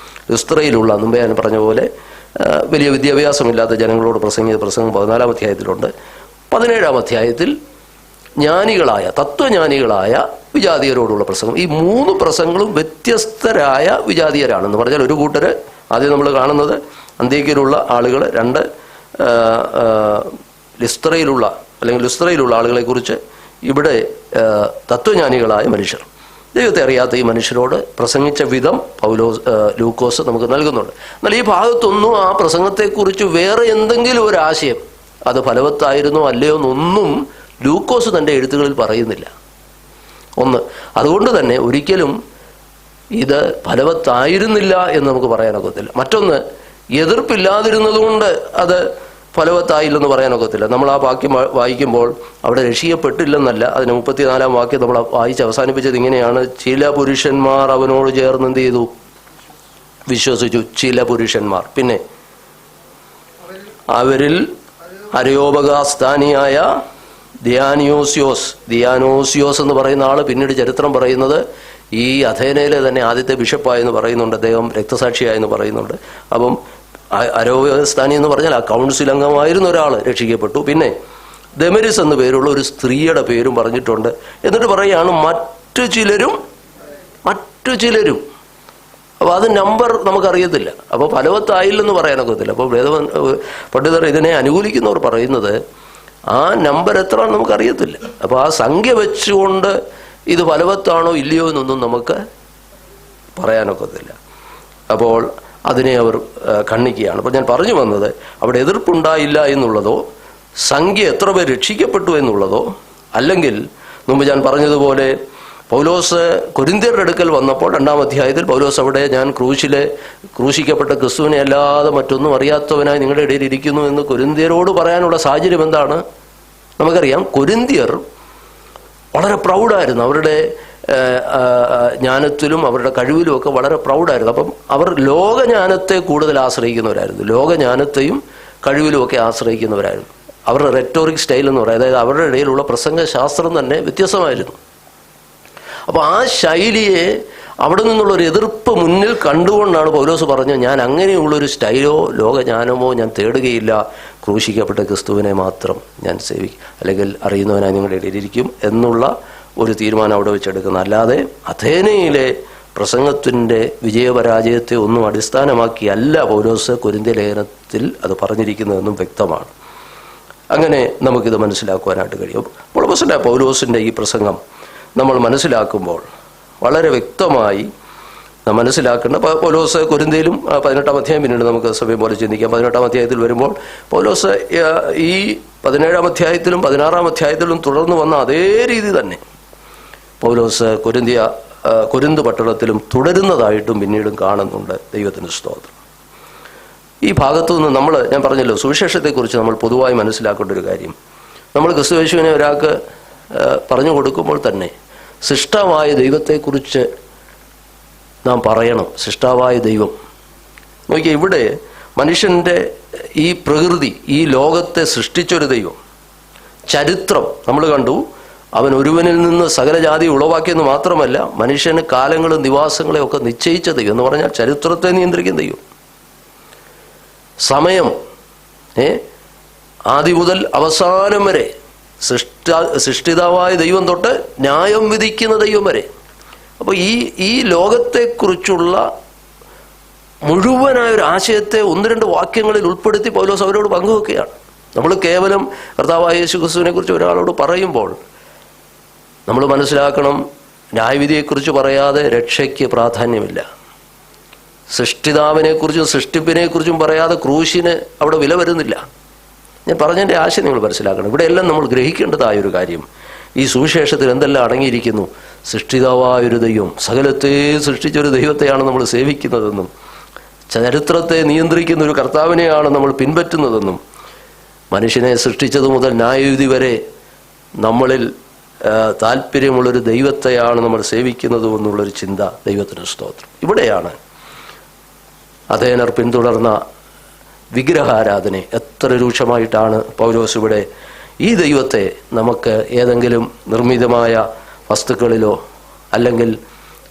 ലുസ്ത്രയിലുള്ള, മുമ്പേ ഞാൻ പറഞ്ഞ പോലെ വലിയ വിദ്യാഭ്യാസമില്ലാത്ത ജനങ്ങളോട് പ്രസംഗിച്ച പ്രസംഗം 14-ാം അധ്യായത്തിലുണ്ട്. 17-ാം അധ്യായത്തിൽ ജ്ഞാനികളായ തത്വജ്ഞാനികളായ വിജാതീയരോടുള്ള പ്രസംഗം. ഈ 3 പ്രസംഗങ്ങളും വ്യത്യസ്തരായ വിജാതീയരാണെന്ന് പറഞ്ഞാൽ, ഒരു കൂട്ടർ ആദ്യം നമ്മൾ കാണുന്നത് അന്ത്യോക്യയിലുള്ള ആളുകൾ, 2 ലുസ്ത്രയിലുള്ള ആളുകളെക്കുറിച്ച്, ഇവിടെ തത്വജ്ഞാനികളായ മനുഷ്യർ. ദൈവത്തെ അറിയാത്ത ഈ മനുഷ്യരോട് പ്രസംഗിച്ച വിധം ലൂക്കോസ് നമുക്ക് നൽകുന്നുണ്ട്. എന്നാൽ ഈ ഭാഗത്തൊന്നും ആ പ്രസംഗത്തെക്കുറിച്ച് വേറെ എന്തെങ്കിലും ഒരു ആശയം, അത് ഫലവത്തായിരുന്നോ അല്ലയോ എന്നൊന്നും ലൂക്കോസ് തൻ്റെ എഴുത്തുകളിൽ പറയുന്നില്ല. അതുകൊണ്ട് തന്നെ ഒരിക്കലും ഇത് ഫലവത്തായിരുന്നില്ല എന്ന് നമുക്ക് പറയാനൊക്കത്തില്ല. മറ്റൊന്ന്, എതിർപ്പില്ലാതിരുന്നതുകൊണ്ട് അത് ഫലവത്തായില്ലെന്ന് പറയാനൊക്കത്തില്ല. നമ്മൾ ആ വാക്യം വായിക്കുമ്പോൾ അവിടെ രക്ഷിക്കപ്പെട്ടില്ലെന്നല്ല, അതിന് 34-ാം വാക്യം നമ്മൾ വായിച്ച് അവസാനിപ്പിച്ചത് ഇങ്ങനെയാണ്: ചില പുരുഷന്മാർ അവനോട് ചേർന്ന് എന്ത് ചെയ്തു? വിശ്വസിച്ചു. ചില പുരുഷന്മാർ. പിന്നെ അവരിൽ അരയോപഗാസ്ഥാനിയായ ദിയാനോസിയോസ് എന്ന് പറയുന്ന ആള്, പിന്നീട് ചരിത്രം പറയുന്നത് ഈ അഥേനയിലെ തന്നെ ആദ്യത്തെ ബിഷപ്പായെന്ന് പറയുന്നുണ്ട്, അദ്ദേഹം രക്തസാക്ഷിയായെന്ന് പറയുന്നുണ്ട്. അപ്പം അരോപഗസ്ഥാനി എന്ന് പറഞ്ഞാൽ ആ കൗൺസിൽ അംഗമായിരുന്ന ഒരാൾ രക്ഷിക്കപ്പെട്ടു. പിന്നെ ദമരിസ് എന്ന പേരുള്ള ഒരു സ്ത്രീയുടെ പേരും പറഞ്ഞിട്ടുണ്ട്. എന്നിട്ട് പറയുകയാണ് മറ്റു ചിലരും. അപ്പോൾ അത് നമ്പർ നമുക്കറിയത്തില്ല, അപ്പോൾ ഫലവത്തായില്ലെന്ന് പറയാനൊക്കത്തില്ല. അപ്പോൾ പണ്ഡിതർ ഇതിനെ അനുകൂലിക്കുന്നവർ പറയുന്നത് ആ നമ്പർ എത്രയാണെന്ന് നമുക്കറിയത്തില്ല. അപ്പോൾ ആ സംഖ്യ വെച്ചുകൊണ്ട് ഇത് ഫലവത്താണോ ഇല്ലയോ എന്നൊന്നും നമുക്ക് പറയാനൊക്കത്തില്ല. അപ്പോൾ അതിനെ അവർ ഖണ്ഡിക്കുകയാണ്. അപ്പോൾ ഞാൻ പറഞ്ഞു വന്നത്, അവിടെ എതിർപ്പുണ്ടായില്ല എന്നുള്ളതോ സംഖ്യ എത്ര പേർ രക്ഷിക്കപ്പെട്ടു എന്നുള്ളതോ, അല്ലെങ്കിൽ മുമ്പ് ഞാൻ പറഞ്ഞതുപോലെ പൗലോസ് കൊരിന്ത്യരുടെ അടുക്കൽ വന്നപ്പോൾ 2-ാം അധ്യായത്തിൽ പൗലോസ് അവിടെ ഞാൻ ക്രൂശിക്കപ്പെട്ട ക്രിസ്തുവിനെ അല്ലാതെ മറ്റൊന്നും അറിയാത്തവനായി നിങ്ങളുടെ ഇടയിൽ ഇരിക്കുന്നു എന്ന് കൊരിന്ത്യരോട് പറയാനുള്ള സാഹചര്യം എന്താണ് നമുക്കറിയാം. കൊരിന്ത്യർ വളരെ പ്രൗഡായിരുന്നു, അവരുടെ ജ്ഞാനത്തിലും അവരുടെ കഴിവിലും ഒക്കെ വളരെ പ്രൗഡായിരുന്നു. അപ്പം അവർ ലോകജ്ഞാനത്തെ കൂടുതൽ ആശ്രയിക്കുന്നവരായിരുന്നു, ലോകജ്ഞാനത്തെയും കഴിവിലുമൊക്കെ ആശ്രയിക്കുന്നവരായിരുന്നു. അവരുടെ റെറ്റോറിക് സ്റ്റൈൽ എന്ന് പറയുന്നത്, അതായത് അവരുടെ ഇടയിലുള്ള പ്രസംഗശാസ്ത്രം തന്നെ വ്യത്യസ്തമായിരുന്നു. അപ്പോൾ ആ ശൈലിയെ, അവിടെ നിന്നുള്ളൊരു എതിർപ്പ് മുന്നിൽ കണ്ടുകൊണ്ടാണ് പൗലോസ് പറഞ്ഞത്, ഞാൻ അങ്ങനെയുള്ളൊരു സ്റ്റൈലോ ലോകജ്ഞാനമോ ഞാൻ തേടുകയില്ല, ക്രൂശിക്കപ്പെട്ട ക്രിസ്തുവിനെ മാത്രം ഞാൻ സേവിക്കും, അല്ലെങ്കിൽ അറിയുന്നവനായി നിങ്ങളുടെ ഇടയിലിരിക്കും എന്നുള്ള ഒരു തീരുമാനം അവിടെ വെച്ചെടുക്കുന്നത്. അല്ലാതെ അഥേനയിലെ പ്രസംഗത്തിൻ്റെ വിജയപരാജയത്തെ ഒന്നും അടിസ്ഥാനമാക്കിയല്ല പൗലോസ് കൊരിന്ത്യ ലേഖനത്തിൽ അത് പറഞ്ഞിരിക്കുന്നതെന്നും വ്യക്തമാണ്. അങ്ങനെ നമുക്കിത് മനസ്സിലാക്കുവാനായിട്ട് കഴിയും. പൗലോസിൻ്റെ ഈ പ്രസംഗം നമ്മൾ മനസ്സിലാക്കുമ്പോൾ വളരെ വ്യക്തമായി നാം മനസ്സിലാക്കേണ്ട. പൗലോസ് കൊരിന്ത്യയിലും 18-ാം അധ്യായം പിന്നീട് നമുക്ക് സമയം പോലെ ചിന്തിക്കാം. 18-ാം അധ്യായത്തിൽ വരുമ്പോൾ പൗലോസ് ഈ 17-ാം അധ്യായത്തിലും 16-ാം അധ്യായത്തിലും തുടർന്ന് വന്ന അതേ രീതി തന്നെ പൗലോസ് കൊരിന്ത് പട്ടണത്തിലും തുടരുന്നതായിട്ടും പിന്നീടും കാണുന്നുണ്ട്. ദൈവത്തിന് സ്തോത്രം. ഈ ഭാഗത്തു നിന്ന് ഞാൻ പറഞ്ഞല്ലോ, സുവിശേഷത്തെക്കുറിച്ച് നമ്മൾ പൊതുവായി മനസ്സിലാക്കേണ്ട ഒരു കാര്യം, നമ്മൾ ക്രിസ്തുയേശുവിനെ ഒരാൾക്ക് പറഞ്ഞു കൊടുക്കുമ്പോൾ തന്നെ സൃഷ്ടാവായ ദൈവത്തെക്കുറിച്ച് നാം പറയണം. സൃഷ്ടാവായ ദൈവം നോക്കിയാൽ ഇവിടെ മനുഷ്യൻ്റെ ഈ പ്രകൃതി, ഈ ലോകത്തെ സൃഷ്ടിച്ചൊരു ദൈവം, ചരിത്രം നമ്മൾ കണ്ടു. അവൻ ഒരുവനിൽ നിന്ന് സകല ജാതി ഉളവാക്കിയെന്ന് മാത്രമല്ല, മനുഷ്യന് കാലങ്ങളും നിവാസങ്ങളെയും ഒക്കെ നിശ്ചയിച്ച ദൈവം എന്ന് പറഞ്ഞാൽ ചരിത്രത്തെ നിയന്ത്രിക്കുന്ന ദൈവം. സമയം ആദ്യം മുതൽ അവസാനം വരെ സൃഷ്ടിതാവായ ദൈവം തൊട്ട് ന്യായം വിധിക്കുന്ന ദൈവം വരെ. അപ്പോൾ ഈ ലോകത്തെക്കുറിച്ചുള്ള മുഴുവനായൊരു ആശയത്തെ 1-2 വാക്യങ്ങളിൽ ഉൾപ്പെടുത്തി പൗലോസ് അവരോട് പങ്കുവെക്കുകയാണ്. നമ്മൾ കേവലം കർത്താവായ യേശു ക്രിസ്തുവിനെ കുറിച്ച് ഒരാളോട് പറയുമ്പോൾ നമ്മൾ മനസ്സിലാക്കണം, ന്യായവിധിയെക്കുറിച്ച് പറയാതെ രക്ഷയ്ക്ക് പ്രാധാന്യമില്ല. സൃഷ്ടിതാവിനെക്കുറിച്ചും സൃഷ്ടിപ്പിനെക്കുറിച്ചും പറയാതെ ക്രൂശിന് അവിടെ വില വരുന്നില്ല. ഞാൻ പറഞ്ഞതിൻ്റെ ആശയം നിങ്ങൾ മനസ്സിലാക്കണം. ഇവിടെയെല്ലാം നമ്മൾ ഗ്രഹിക്കേണ്ടതായൊരു കാര്യം, ഈ സുവിശേഷത്തിൽ എന്തെല്ലാം അടങ്ങിയിരിക്കുന്നു. സൃഷ്ടിതാവായൊരു ദൈവം, സകലത്തെ സൃഷ്ടിച്ചൊരു ദൈവത്തെയാണ് നമ്മൾ സേവിക്കുന്നതെന്നും ചരിത്രത്തെ നിയന്ത്രിക്കുന്ന ഒരു കർത്താവിനെയാണ് നമ്മൾ പിൻപറ്റുന്നതെന്നും മനുഷ്യനെ സൃഷ്ടിച്ചത് മുതൽ ന്യായവിധി വരെ നമ്മളിൽ താല്പര്യമുള്ളൊരു ദൈവത്തെയാണ് നമ്മൾ സേവിക്കുന്നതും എന്നുള്ളൊരു ചിന്ത. ദൈവത്തിന് സ്തോത്രം. ഇവിടെയാണ് അഥേനർ പിന്തുടർന്ന വിഗ്രഹാരാധന എത്ര രൂക്ഷമായിട്ടാണ് പൗലോസ് ഇവിടെ ഈ ദൈവത്തെ നമുക്ക് ഏതെങ്കിലും നിർമ്മിതമായ വസ്തുക്കളിലോ അല്ലെങ്കിൽ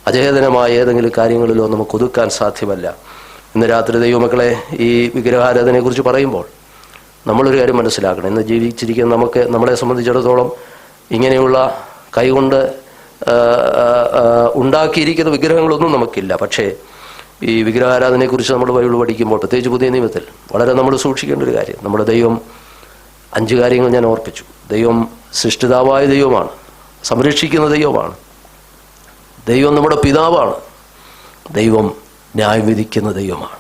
അചേതനമായ ഏതെങ്കിലും കാര്യങ്ങളിലോ നമുക്ക് ഒതുക്കാൻ സാധ്യമല്ല. ഇന്ന് രാത്രി ദൈവമക്കളെ ഈ വിഗ്രഹാരാധനയെക്കുറിച്ച് പറയുമ്പോൾ നമ്മളൊരു കാര്യം മനസ്സിലാക്കണം. ഇന്ന് ജീവിച്ചിരിക്കുന്ന നമ്മളെ സംബന്ധിച്ചിടത്തോളം ഇങ്ങനെയുള്ള കൈകൊണ്ട് ഉണ്ടാക്കിയിരിക്കുന്ന വിഗ്രഹങ്ങളൊന്നും നമുക്കില്ല. പക്ഷേ ഈ വിഗ്രഹാരാധനയെക്കുറിച്ച് നമ്മൾ ബൈബിൾ പഠിക്കുമ്പോൾ, പ്രത്യേകിച്ച് പുതിയ നിയമത്തിൽ വളരെ നമ്മൾ സൂക്ഷിക്കേണ്ട ഒരു കാര്യം, നമ്മുടെ ദൈവം 5 കാര്യങ്ങൾ ഞാൻ ഓർപ്പിച്ചു. ദൈവം സൃഷ്ടിതാവായ ദൈവമാണ്, സംരക്ഷിക്കുന്ന ദൈവമാണ്, ദൈവം നമ്മുടെ പിതാവാണ്, ദൈവം ന്യായം വിധിക്കുന്ന ദൈവമാണ്.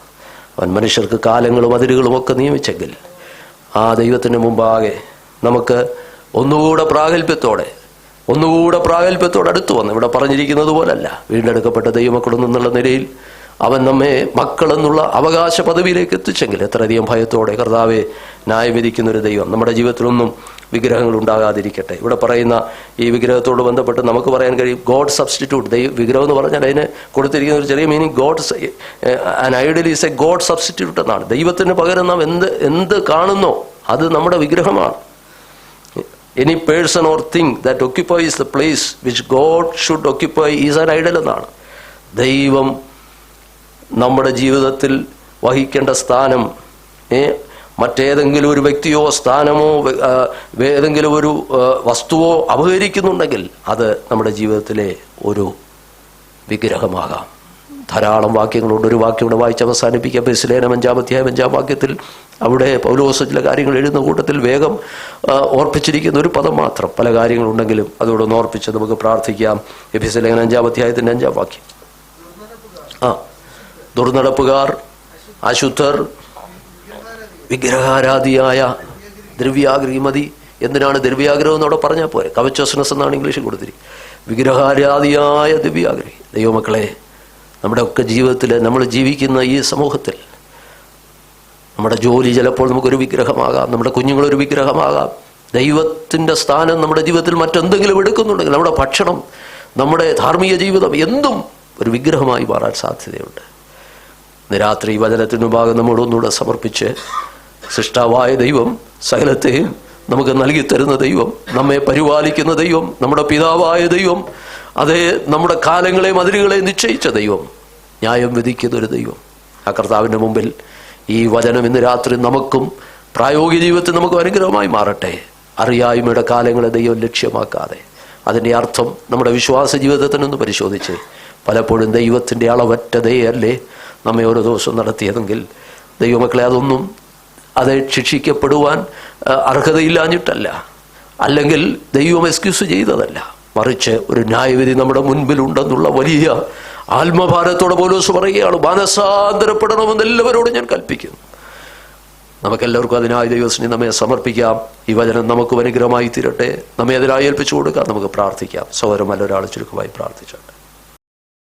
അവൻ മനുഷ്യർക്ക് കാലങ്ങളും അതിരുകളും ഒക്കെ നിയമിച്ചെങ്കിൽ ആ ദൈവത്തിന് മുമ്പാകെ നമുക്ക് ഒന്നുകൂടെ പ്രാഗൽഭ്യത്തോടെ അടുത്തു വന്ന്, ഇവിടെ പറഞ്ഞിരിക്കുന്നത് പോലല്ല, വീണ്ടെടുക്കപ്പെട്ട ദൈവമക്കളിൽ നിന്നുള്ള നിലയിൽ അവൻ നമ്മെ മക്കളെന്നുള്ള അവകാശ പദവിയിലേക്ക് എത്തിച്ചെങ്കിൽ എത്രയധികം ഭയത്തോടെ കർത്താവെ ന്യായം വിധിക്കുന്നൊരു ദൈവം. നമ്മുടെ ജീവിതത്തിലൊന്നും വിഗ്രഹങ്ങൾ ഉണ്ടാകാതിരിക്കട്ടെ. ഇവിടെ പറയുന്ന ഈ വിഗ്രഹത്തോട് ബന്ധപ്പെട്ട് നമുക്ക് പറയാൻ കഴിയും, ഗോഡ് സബ്സ്റ്റിറ്റ്യൂട്ട്. വിഗ്രഹം എന്ന് പറഞ്ഞാൽ അതിന് കൊടുത്തിരിക്കുന്ന ഒരു ചെറിയ meaning, an idol is a God substitute എന്നാണ്. ദൈവത്തിന് പകരം നാം എന്ത് കാണുന്നോ അത് നമ്മുടെ വിഗ്രഹമാണ്. Any person or thing that occupies the place which God should occupy is an idol എന്നാണ്. ദൈവം നമ്മുടെ ജീവിതത്തിൽ വഹിക്കേണ്ട സ്ഥാനം മറ്റേതെങ്കിലും ഒരു വ്യക്തിയോ സ്ഥാനമോ ഏതെങ്കിലും ഒരു വസ്തുവോ അപഹരിക്കുന്നുണ്ടെങ്കിൽ അത് നമ്മുടെ ജീവിതത്തിലെ ഒരു വിഗ്രഹമാകാം. ധാരാളം വാക്യങ്ങളുണ്ട്. ഒരു വാക്യം ഇവിടെ വായിച്ച് അവസാനിപ്പിക്കാം. എഫെസ്യർ 5-ാം വാക്യത്തിൽ അവിടെ പൗലോസ് ചില കാര്യങ്ങൾ എഴുതുന്ന കൂട്ടത്തിൽ വേഗം ഓർപ്പിച്ചിരിക്കുന്ന ഒരു പദം മാത്രം, പല കാര്യങ്ങളുണ്ടെങ്കിലും അതോടെ ഒന്ന് ഓർപ്പിച്ച് നമുക്ക് പ്രാർത്ഥിക്കാം. എഫെസ്യർ 5-ാം വാക്യം. ദുർനടപ്പുകാർ, അശുദ്ധർ, വിഗ്രഹാരാധിയായ ദ്രവ്യാഗ്രഹി. മതി. എന്തിനാണ് ദ്രവ്യാഗ്രഹം എന്നവിടെ പറഞ്ഞാൽ പോരെ, കവച്ചോസ്നസ് എന്നാണ് ഇംഗ്ലീഷിൽ കൊടുത്തിരിക്കുന്നത്. വിഗ്രഹാരാധിയായ ദ്രവ്യാഗ്രഹി. ദൈവമക്കളെ, നമ്മുടെ ഒക്കെ ജീവിതത്തിൽ, നമ്മൾ ജീവിക്കുന്ന ഈ സമൂഹത്തിൽ നമ്മുടെ ജോലി ചിലപ്പോൾ നമുക്കൊരു വിഗ്രഹമാകാം, നമ്മുടെ കുഞ്ഞുങ്ങളൊരു വിഗ്രഹമാകാം. ദൈവത്തിൻ്റെ സ്ഥാനം നമ്മുടെ ജീവിതത്തിൽ മറ്റെന്തെങ്കിലും എടുക്കുന്നുണ്ടെങ്കിൽ നമ്മുടെ ഭക്ഷണം, നമ്മുടെ ധാർമ്മിക ജീവിതം എന്തും ഒരു വിഗ്രഹമായി മാറാൻ സാധ്യതയുണ്ട്. രാത്രി വചനത്തിനു ഭാഗം നമ്മോടൊന്നുകൂടെ സമർപ്പിച്ച്, സൃഷ്ടാവായ ദൈവം, സകലത്തെയും നമുക്ക് നൽകി തരുന്ന ദൈവം, നമ്മെ പരിപാലിക്കുന്ന ദൈവം, നമ്മുടെ പിതാവായ ദൈവം, അതേ നമ്മുടെ കാലങ്ങളെയും അതിരുകളെയും നിശ്ചയിച്ച ദൈവം, ന്യായം വിധിക്കുന്ന ഒരു ദൈവം. ആ കർത്താവിൻ്റെ മുമ്പിൽ ഈ വചനം ഇന്ന് രാത്രി നമുക്കും പ്രായോഗിക ജീവിതത്തിൽ നമുക്കും അനുഗ്രഹമായി മാറട്ടെ. അറിയായ്മയുടെ കാലങ്ങളെ ദൈവം ലക്ഷ്യമാക്കാതെ, അതിൻ്റെ അർത്ഥം നമ്മുടെ വിശ്വാസ ജീവിതത്തിനൊന്ന് പരിശോധിച്ച്, പലപ്പോഴും ദൈവത്തിൻ്റെ അളവറ്റ ദയയല്ലേ നമ്മെ ഓരോ ദിവസവും നടത്തിയതെങ്കിൽ, ദൈവമക്കളെ, അതൊന്നും അത് ശിക്ഷിക്കപ്പെടുവാൻ അർഹതയില്ലാഞ്ഞിട്ടല്ല, അല്ലെങ്കിൽ ദൈവം എക്സ്ക്യൂസ് ചെയ്തതല്ല, മറിച്ച് ഒരു ന്യായവിധി നമ്മുടെ മുൻപിലുണ്ടെന്നുള്ള വലിയ ആത്മഭാരത്തോടെ പൗലോസ് പറയുകയാണ്, മാനസാന്തരപ്പെടണമെന്ന് എല്ലാവരോടും ഞാൻ കൽപ്പിക്കുന്നു. നമുക്കെല്ലാവർക്കും അതിനായി ദൈവത്തിന് നമ്മെ സമർപ്പിക്കാം. ഈ വചനം നമുക്ക് അനുഗ്രഹമായി തീരട്ടെ. നമ്മെ അതിനായി ഏൽപ്പിച്ചു കൊടുക്കാം. നമുക്ക് പ്രാർത്ഥിക്കാം. സഹോദരൻ ഒരാൾ ചുരുക്കമായി പ്രാർത്ഥിച്ചാൽ.